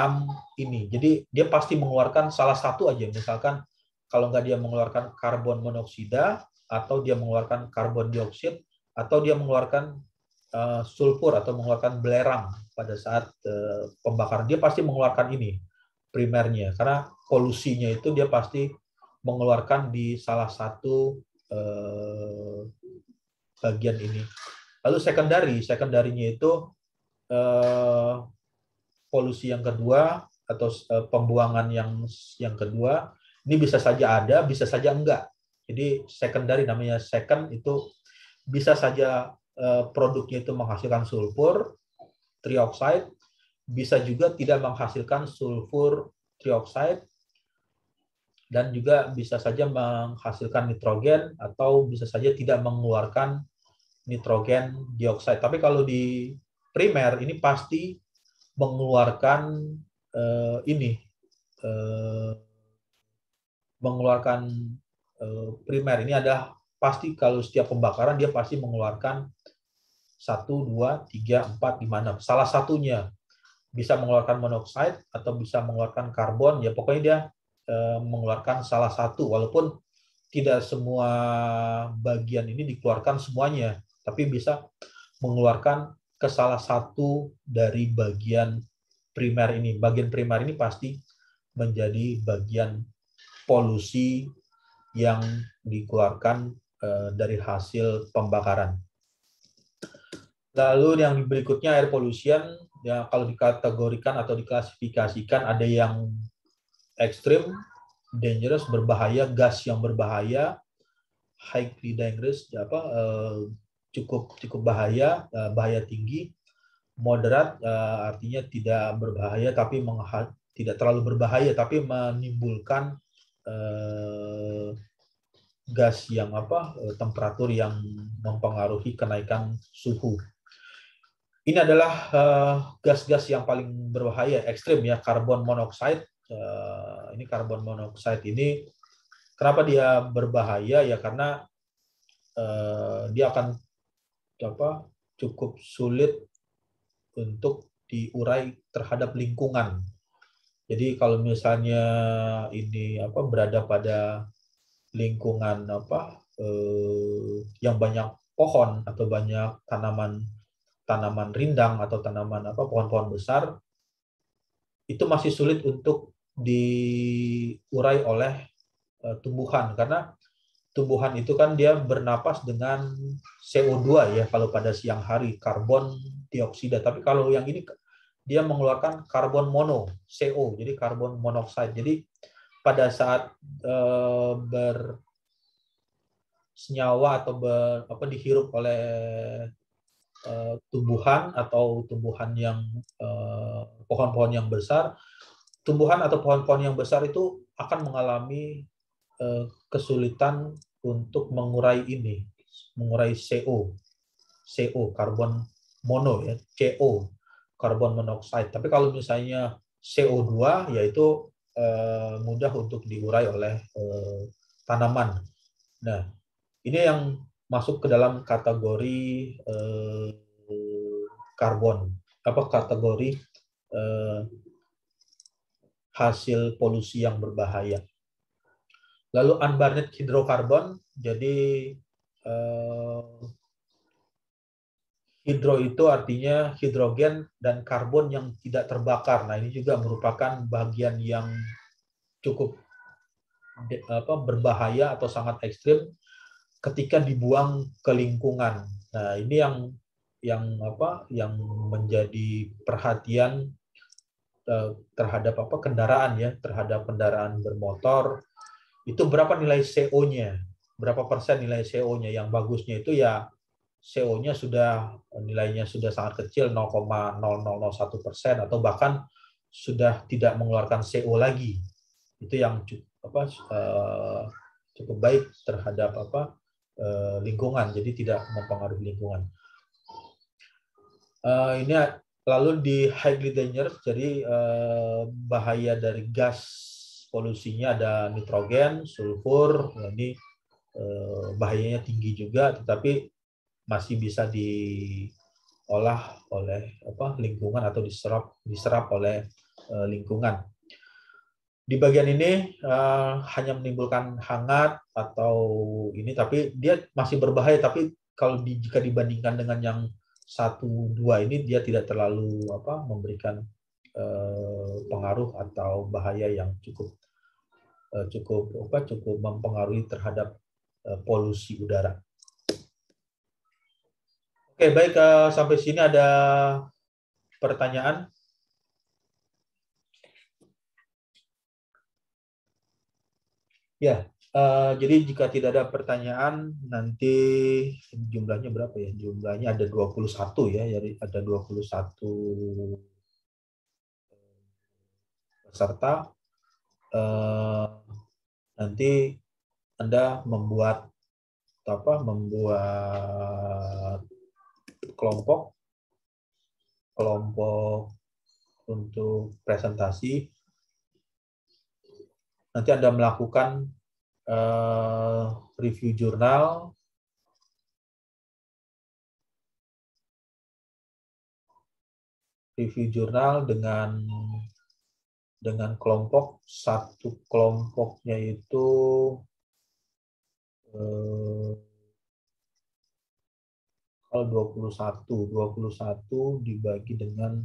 ini. Jadi dia pasti mengeluarkan salah satu aja. Misalkan kalau nggak dia mengeluarkan karbon monoksida, atau dia mengeluarkan karbon dioksida, atau dia mengeluarkan sulfur atau mengeluarkan belerang pada saat pembakaran. Dia pasti mengeluarkan ini, primernya. Karena polusinya itu dia pasti mengeluarkan di salah satu bagian ini. Lalu secondary-nya itu polusi yang kedua atau pembuangan yang kedua. Ini bisa saja ada, bisa saja enggak. Jadi secondary, namanya second, itu bisa saja produknya itu menghasilkan sulfur trioxide, bisa juga tidak menghasilkan sulfur trioxide, dan juga bisa saja menghasilkan nitrogen, atau bisa saja tidak mengeluarkan nitrogen dioksida. Tapi kalau di primer ini pasti mengeluarkan primer. Ini adalah pasti kalau setiap pembakaran dia pasti mengeluarkan 1, 2, 3, 4, 5, 6. Salah satunya. bisa mengeluarkan monoksida atau bisa mengeluarkan karbon, ya pokoknya dia mengeluarkan salah satu, walaupun tidak semua bagian ini dikeluarkan semuanya, tapi bisa mengeluarkan ke salah satu dari bagian primer ini. Bagian primer ini pasti menjadi bagian polusi yang dikeluarkan dari hasil pembakaran. Lalu yang berikutnya air pollution, ya kalau dikategorikan atau diklasifikasikan ada yang ekstrim, dangerous, berbahaya, gas yang berbahaya, highly dangerous, cukup bahaya, bahaya tinggi, moderat, artinya tidak berbahaya tapi tidak terlalu berbahaya tapi menimbulkan gas yang temperatur yang mempengaruhi kenaikan suhu. Ini adalah gas-gas yang paling berbahaya, ekstrim ya, karbon monoksida. Ini karbon monoksida ini kenapa dia berbahaya ya, karena dia akan cukup sulit untuk diurai terhadap lingkungan. Jadi kalau misalnya ini berada pada lingkungan yang banyak pohon atau banyak tanaman rindang atau tanaman pohon-pohon besar, itu masih sulit untuk diurai oleh tumbuhan, karena tumbuhan itu kan dia bernapas dengan CO2 ya kalau pada siang hari, karbon dioksida. Tapi kalau yang ini dia mengeluarkan karbon mono, CO, jadi karbon monoksida. Jadi pada saat bersenyawa atau dihirup oleh tumbuhan atau tumbuhan yang pohon-pohon yang besar, tumbuhan atau pohon-pohon yang besar itu akan mengalami kesulitan untuk mengurai CO, karbon mono ya, CO, karbon monoksida. Tapi kalau misalnya CO2 yaitu mudah untuk diurai oleh tanaman. Nah, ini yang masuk ke dalam kategori karbon, kategori hasil polusi yang berbahaya. Lalu unburned hidrokarbon, jadi hidro itu artinya hidrogen dan karbon yang tidak terbakar. Nah, ini juga merupakan bagian yang cukup berbahaya atau sangat ekstrim ketika dibuang ke lingkungan. Nah, ini yang menjadi perhatian terhadap kendaraan ya, terhadap kendaraan bermotor. Itu berapa nilai CO-nya, berapa persen nilai CO-nya. Yang bagusnya itu ya CO-nya nilainya sudah sangat kecil, 0,0001% atau bahkan sudah tidak mengeluarkan CO lagi. Itu yang cukup baik terhadap lingkungan, jadi tidak mempengaruhi lingkungan. Ini lalu di highly dangerous, jadi bahaya dari gas polusinya ada nitrogen, sulfur, ini bahayanya tinggi juga, tetapi masih bisa diolah oleh lingkungan atau diserap oleh lingkungan. Di bagian ini hanya menimbulkan hangat atau ini, tapi dia masih berbahaya. Tapi kalau jika dibandingkan dengan yang 1, 2 ini, dia tidak terlalu memberikan pengaruh atau bahaya yang cukup mempengaruhi terhadap polusi udara. Oke, baik, sampai sini ada pertanyaan? Ya, jadi jika tidak ada pertanyaan, nanti jumlahnya berapa ya? Jumlahnya ada 21 ya, jadi ada 21 peserta. Nanti Anda membuat kelompok untuk presentasi. Nanti Anda melakukan review jurnal, review jurnal dengan kelompok. Satu kelompoknya itu kalau 21 dibagi dengan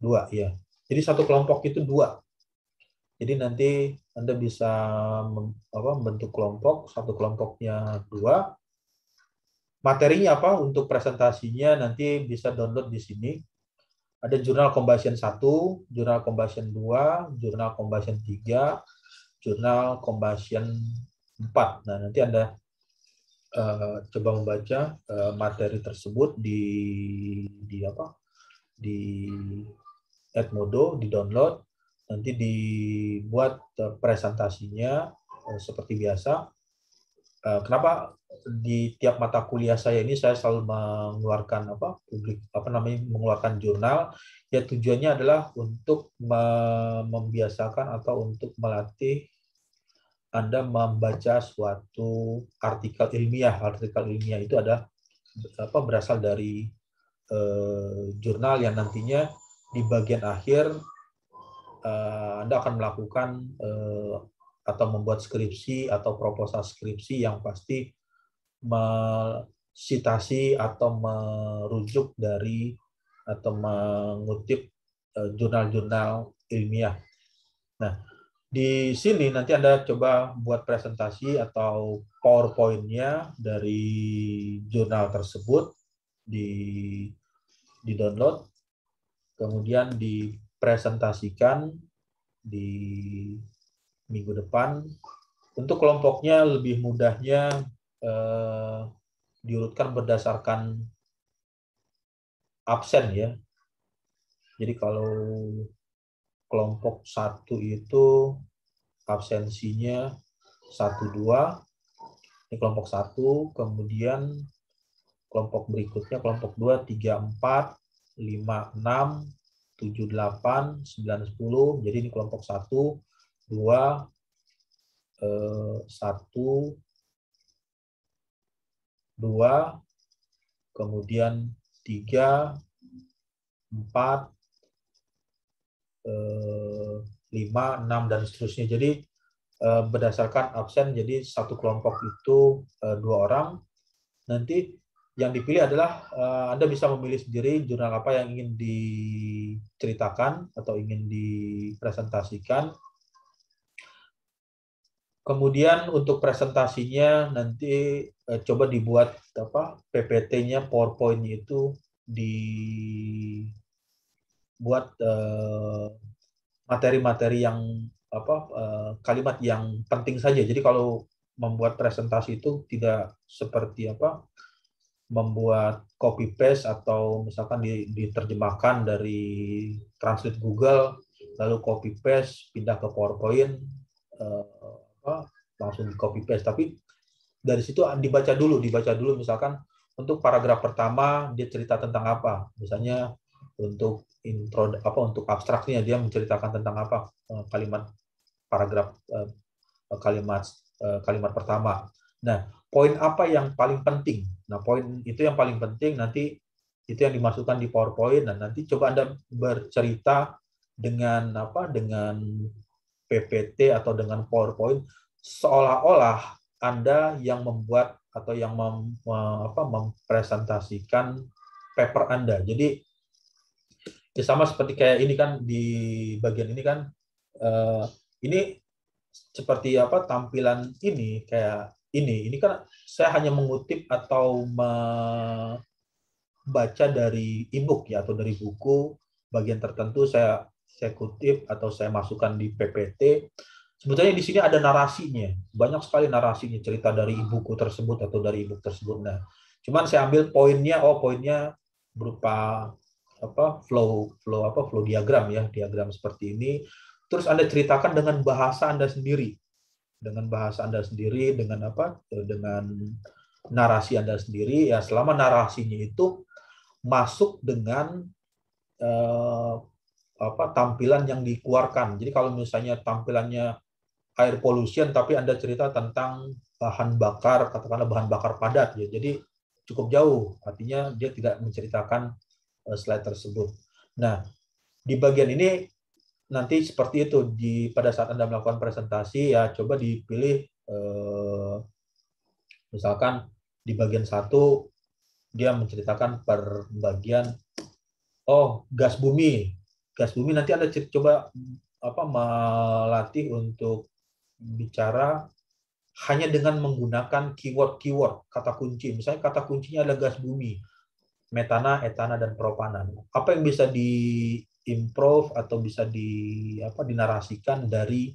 2 ya. Jadi satu kelompok itu 2. Jadi nanti Anda bisa membentuk kelompok, satu kelompoknya 2. Materinya apa untuk presentasinya nanti bisa download di sini. Ada jurnal combustion 1, jurnal combustion 2, jurnal combustion 3, jurnal combustion 4. Nah, nanti Anda coba membaca materi tersebut di Edmodo, di download, nanti dibuat presentasinya seperti biasa. Kenapa di tiap mata kuliah saya ini saya selalu mengeluarkan mengeluarkan jurnal? Ya tujuannya adalah untuk membiasakan atau untuk melatih Anda membaca suatu artikel ilmiah. Artikel ilmiah itu berasal dari jurnal yang nantinya di bagian akhir Anda akan melakukan atau membuat skripsi atau proposal skripsi yang pasti mensitasi atau merujuk dari atau mengutip jurnal-jurnal ilmiah. Nah, di sini nanti Anda coba buat presentasi atau PowerPoint-nya dari jurnal tersebut, di download, kemudian dipresentasikan di minggu depan. Untuk kelompoknya lebih mudahnya diurutkan berdasarkan absen ya. Jadi kalau kelompok 1 itu absensinya 1-2, ini kelompok 1, kemudian kelompok berikutnya kelompok 2 3-4, 5-6, 7-8, 9-10. Jadi ini kelompok 1, 2, 1, 2, kemudian 3, 4, 5, 6, dan seterusnya. Jadi berdasarkan absen, jadi satu kelompok itu 2 orang. Nanti yang dipilih adalah Anda bisa memilih sendiri jurnal apa yang ingin diceritakan atau ingin dipresentasikan. Kemudian untuk presentasinya nanti coba dibuat PPT-nya, PowerPoint-nya itu dibuat materi-materi yang kalimat yang penting saja. Jadi kalau membuat presentasi itu tidak seperti membuat copy paste atau misalkan diterjemahkan dari translate Google lalu copy paste pindah ke PowerPoint langsung di copy paste, tapi dari situ dibaca dulu misalkan untuk paragraf pertama dia cerita tentang apa, misalnya untuk intro untuk abstraknya dia menceritakan tentang apa kalimat paragraf kalimat pertama. Nah, poin apa yang paling penting? Nah, poin itu yang paling penting nanti itu yang dimasukkan di PowerPoint, dan nanti coba Anda bercerita dengan PPT atau dengan PowerPoint seolah-olah Anda yang membuat atau yang mempresentasikan paper Anda. Jadi ya sama seperti kayak ini kan, di bagian ini kan ini seperti tampilan ini kayak ini kan saya hanya mengutip atau membaca dari e-book ya, atau dari buku bagian tertentu saya kutip atau saya masukkan di PPT. Sebetulnya di sini ada narasinya, banyak sekali narasinya, cerita dari buku tersebut atau dari e-book tersebut. Nah, cuman saya ambil poinnya, poinnya berupa flow diagram ya, diagram seperti ini. Terus Anda ceritakan dengan bahasa Anda sendiri, dengan narasi Anda sendiri ya, selama narasinya itu masuk dengan tampilan yang dikeluarkan. Jadi kalau misalnya tampilannya air pollution tapi Anda cerita tentang bahan bakar, katakanlah bahan bakar padat ya, jadi cukup jauh, artinya dia tidak menceritakan slide tersebut. Nah, di bagian ini nanti seperti itu pada saat Anda melakukan presentasi ya coba dipilih misalkan di bagian 1 dia menceritakan per bagian gas bumi. Gas bumi nanti Anda coba melatih untuk bicara hanya dengan menggunakan keyword kata kunci. Misalnya kata kuncinya adalah gas bumi, metana, etana, dan propana. Apa yang bisa di-improve atau bisa dinarasikan dari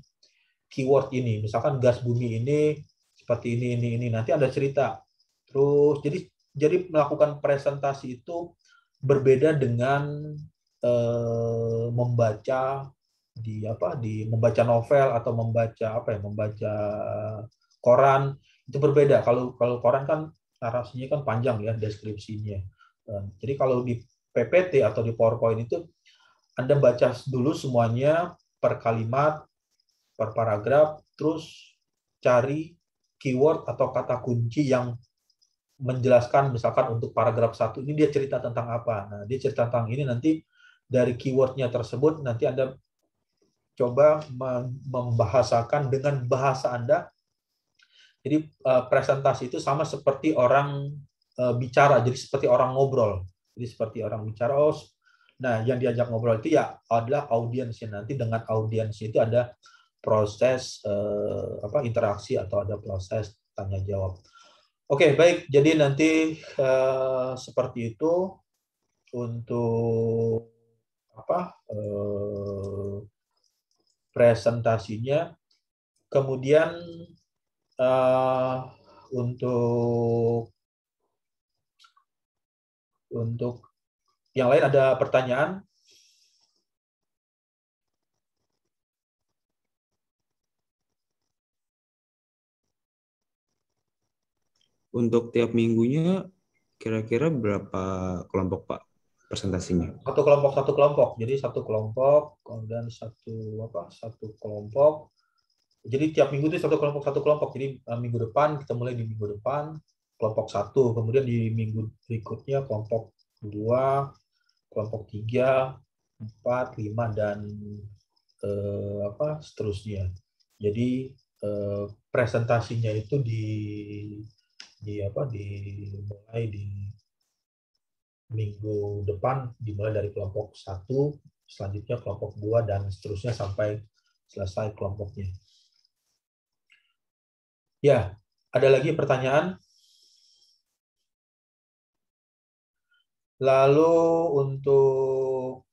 keyword ini? Misalkan gas bumi ini seperti ini. Nanti Anda cerita. Terus jadi melakukan presentasi itu berbeda dengan membaca membaca novel atau membaca koran. Itu berbeda. Kalau koran kan narasinya kan panjang ya deskripsinya. Jadi kalau di PPT atau di PowerPoint itu Anda baca dulu semuanya per kalimat, per paragraf, terus cari keyword atau kata kunci yang menjelaskan, misalkan untuk paragraf 1 ini dia cerita tentang apa. Nah, dia cerita tentang ini, nanti dari keywordnya tersebut nanti Anda coba membahasakan dengan bahasa Anda. Jadi presentasi itu sama seperti orang bicara, jadi seperti orang ngobrol. Jadi seperti orang bicara, nah yang diajak ngobrol itu ya adalah audiensnya. Nanti dengan audiens itu ada proses interaksi atau ada proses tanya jawab. Oke, baik. Jadi nanti seperti itu untuk presentasinya. Kemudian untuk yang lain ada pertanyaan? Untuk tiap minggunya kira-kira berapa kelompok Pak presentasinya? Satu kelompok. Jadi satu kelompok, kemudian satu kelompok. Jadi tiap minggu itu satu kelompok. Jadi minggu depan kita mulai di minggu depan kelompok 1, kemudian di minggu berikutnya kelompok 2, kelompok 3, 4, 5 dan seterusnya. Jadi presentasinya itu dimulai di minggu depan, dimulai dari kelompok 1, selanjutnya kelompok 2 dan seterusnya sampai selesai kelompoknya. Ya, ada lagi pertanyaan? Lalu untuk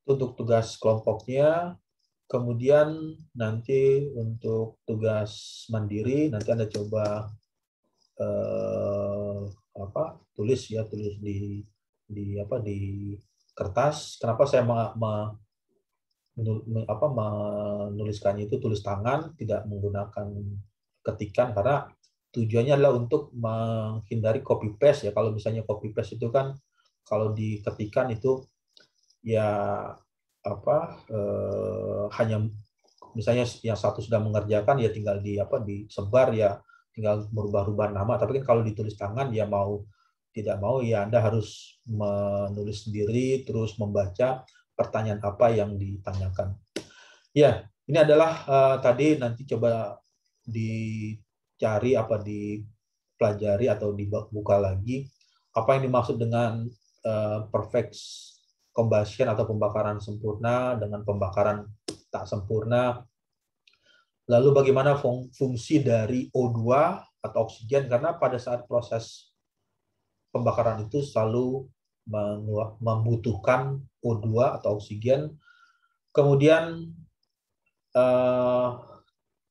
untuk tugas kelompoknya, kemudian nanti untuk tugas mandiri nanti Anda coba tulis di kertas. Kenapa saya menuliskannya itu tulis tangan, tidak menggunakan ketikan, karena tujuannya adalah untuk menghindari copy paste ya. Kalau misalnya copy paste itu kan kalau diketikan itu ya hanya misalnya yang satu sudah mengerjakan ya tinggal disebar ya, tinggal merubah-rubah nama. Tapi kan kalau ditulis tangan ya mau tidak mau ya Anda harus menulis sendiri terus membaca pertanyaan apa yang ditanyakan. Ya, ini adalah tadi nanti coba dicari dipelajari atau dibuka lagi apa yang dimaksud dengan perfect combustion atau pembakaran sempurna dengan pembakaran tak sempurna. Lalu bagaimana fungsi dari O2 atau oksigen, karena pada saat proses pembakaran itu selalu membutuhkan O2 atau oksigen. Kemudian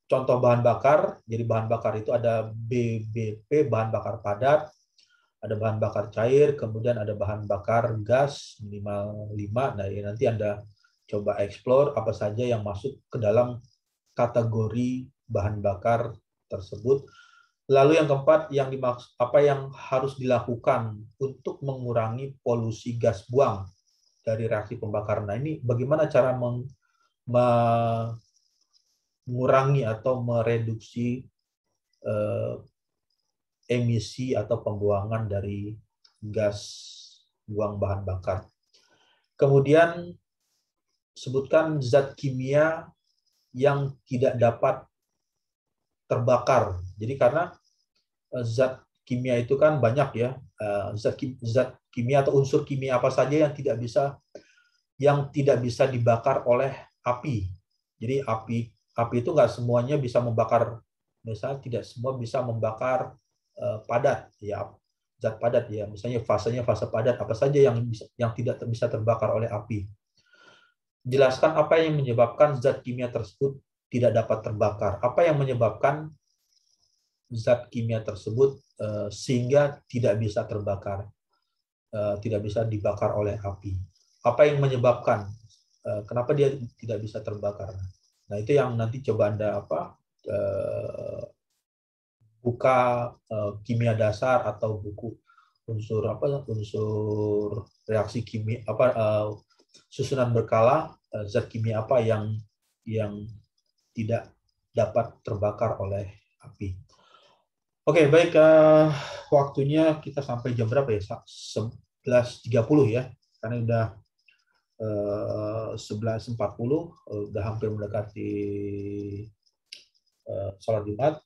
contoh bahan bakar, jadi bahan bakar itu ada BBP, bahan bakar padat, ada bahan bakar cair, kemudian ada bahan bakar gas minimal 5. Nah, nanti Anda coba explore apa saja yang masuk ke dalam kategori bahan bakar tersebut. Lalu yang keempat, apa yang harus dilakukan untuk mengurangi polusi gas buang dari reaksi pembakaran. Nah, ini bagaimana cara mengurangi atau mereduksi emisi atau pembuangan dari gas buang bahan bakar. Kemudian sebutkan zat kimia yang tidak dapat terbakar. Jadi karena zat kimia itu kan banyak ya, zat kimia atau unsur kimia apa saja yang tidak bisa dibakar oleh api. Jadi api itu nggak semuanya bisa membakar, misalnya tidak semua bisa membakar padat ya, zat padat ya, misalnya fase padat, apa saja yang tidak bisa terbakar oleh api. Jelaskan apa yang menyebabkan zat kimia tersebut tidak dapat terbakar. Apa yang menyebabkan zat kimia tersebut sehingga tidak bisa terbakar, tidak bisa dibakar oleh api. Apa yang menyebabkan kenapa dia tidak bisa terbakar? Nah, itu yang nanti coba Anda buka kimia dasar atau buku unsur reaksi kimia susunan berkala zat kimia apa yang tidak dapat terbakar oleh api. Oke, baik, waktunya kita sampai jam berapa ya? 11.30 ya. Karena udah 11.40, udah hampir mendekati sholat Jumat.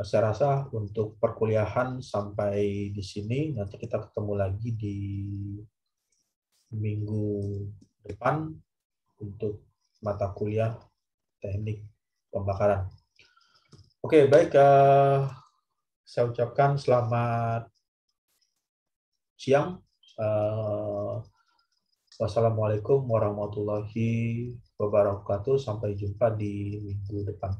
Saya rasa untuk perkuliahan sampai di sini, nanti kita ketemu lagi di minggu depan untuk mata kuliah teknik pembakaran. Oke, baik, saya ucapkan selamat siang. Wassalamualaikum warahmatullahi wabarakatuh. Sampai jumpa di minggu depan.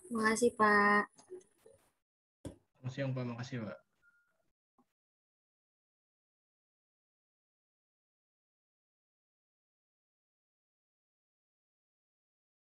Terima kasih, Pak. Selamat siang, Pak. Makasih, Pak.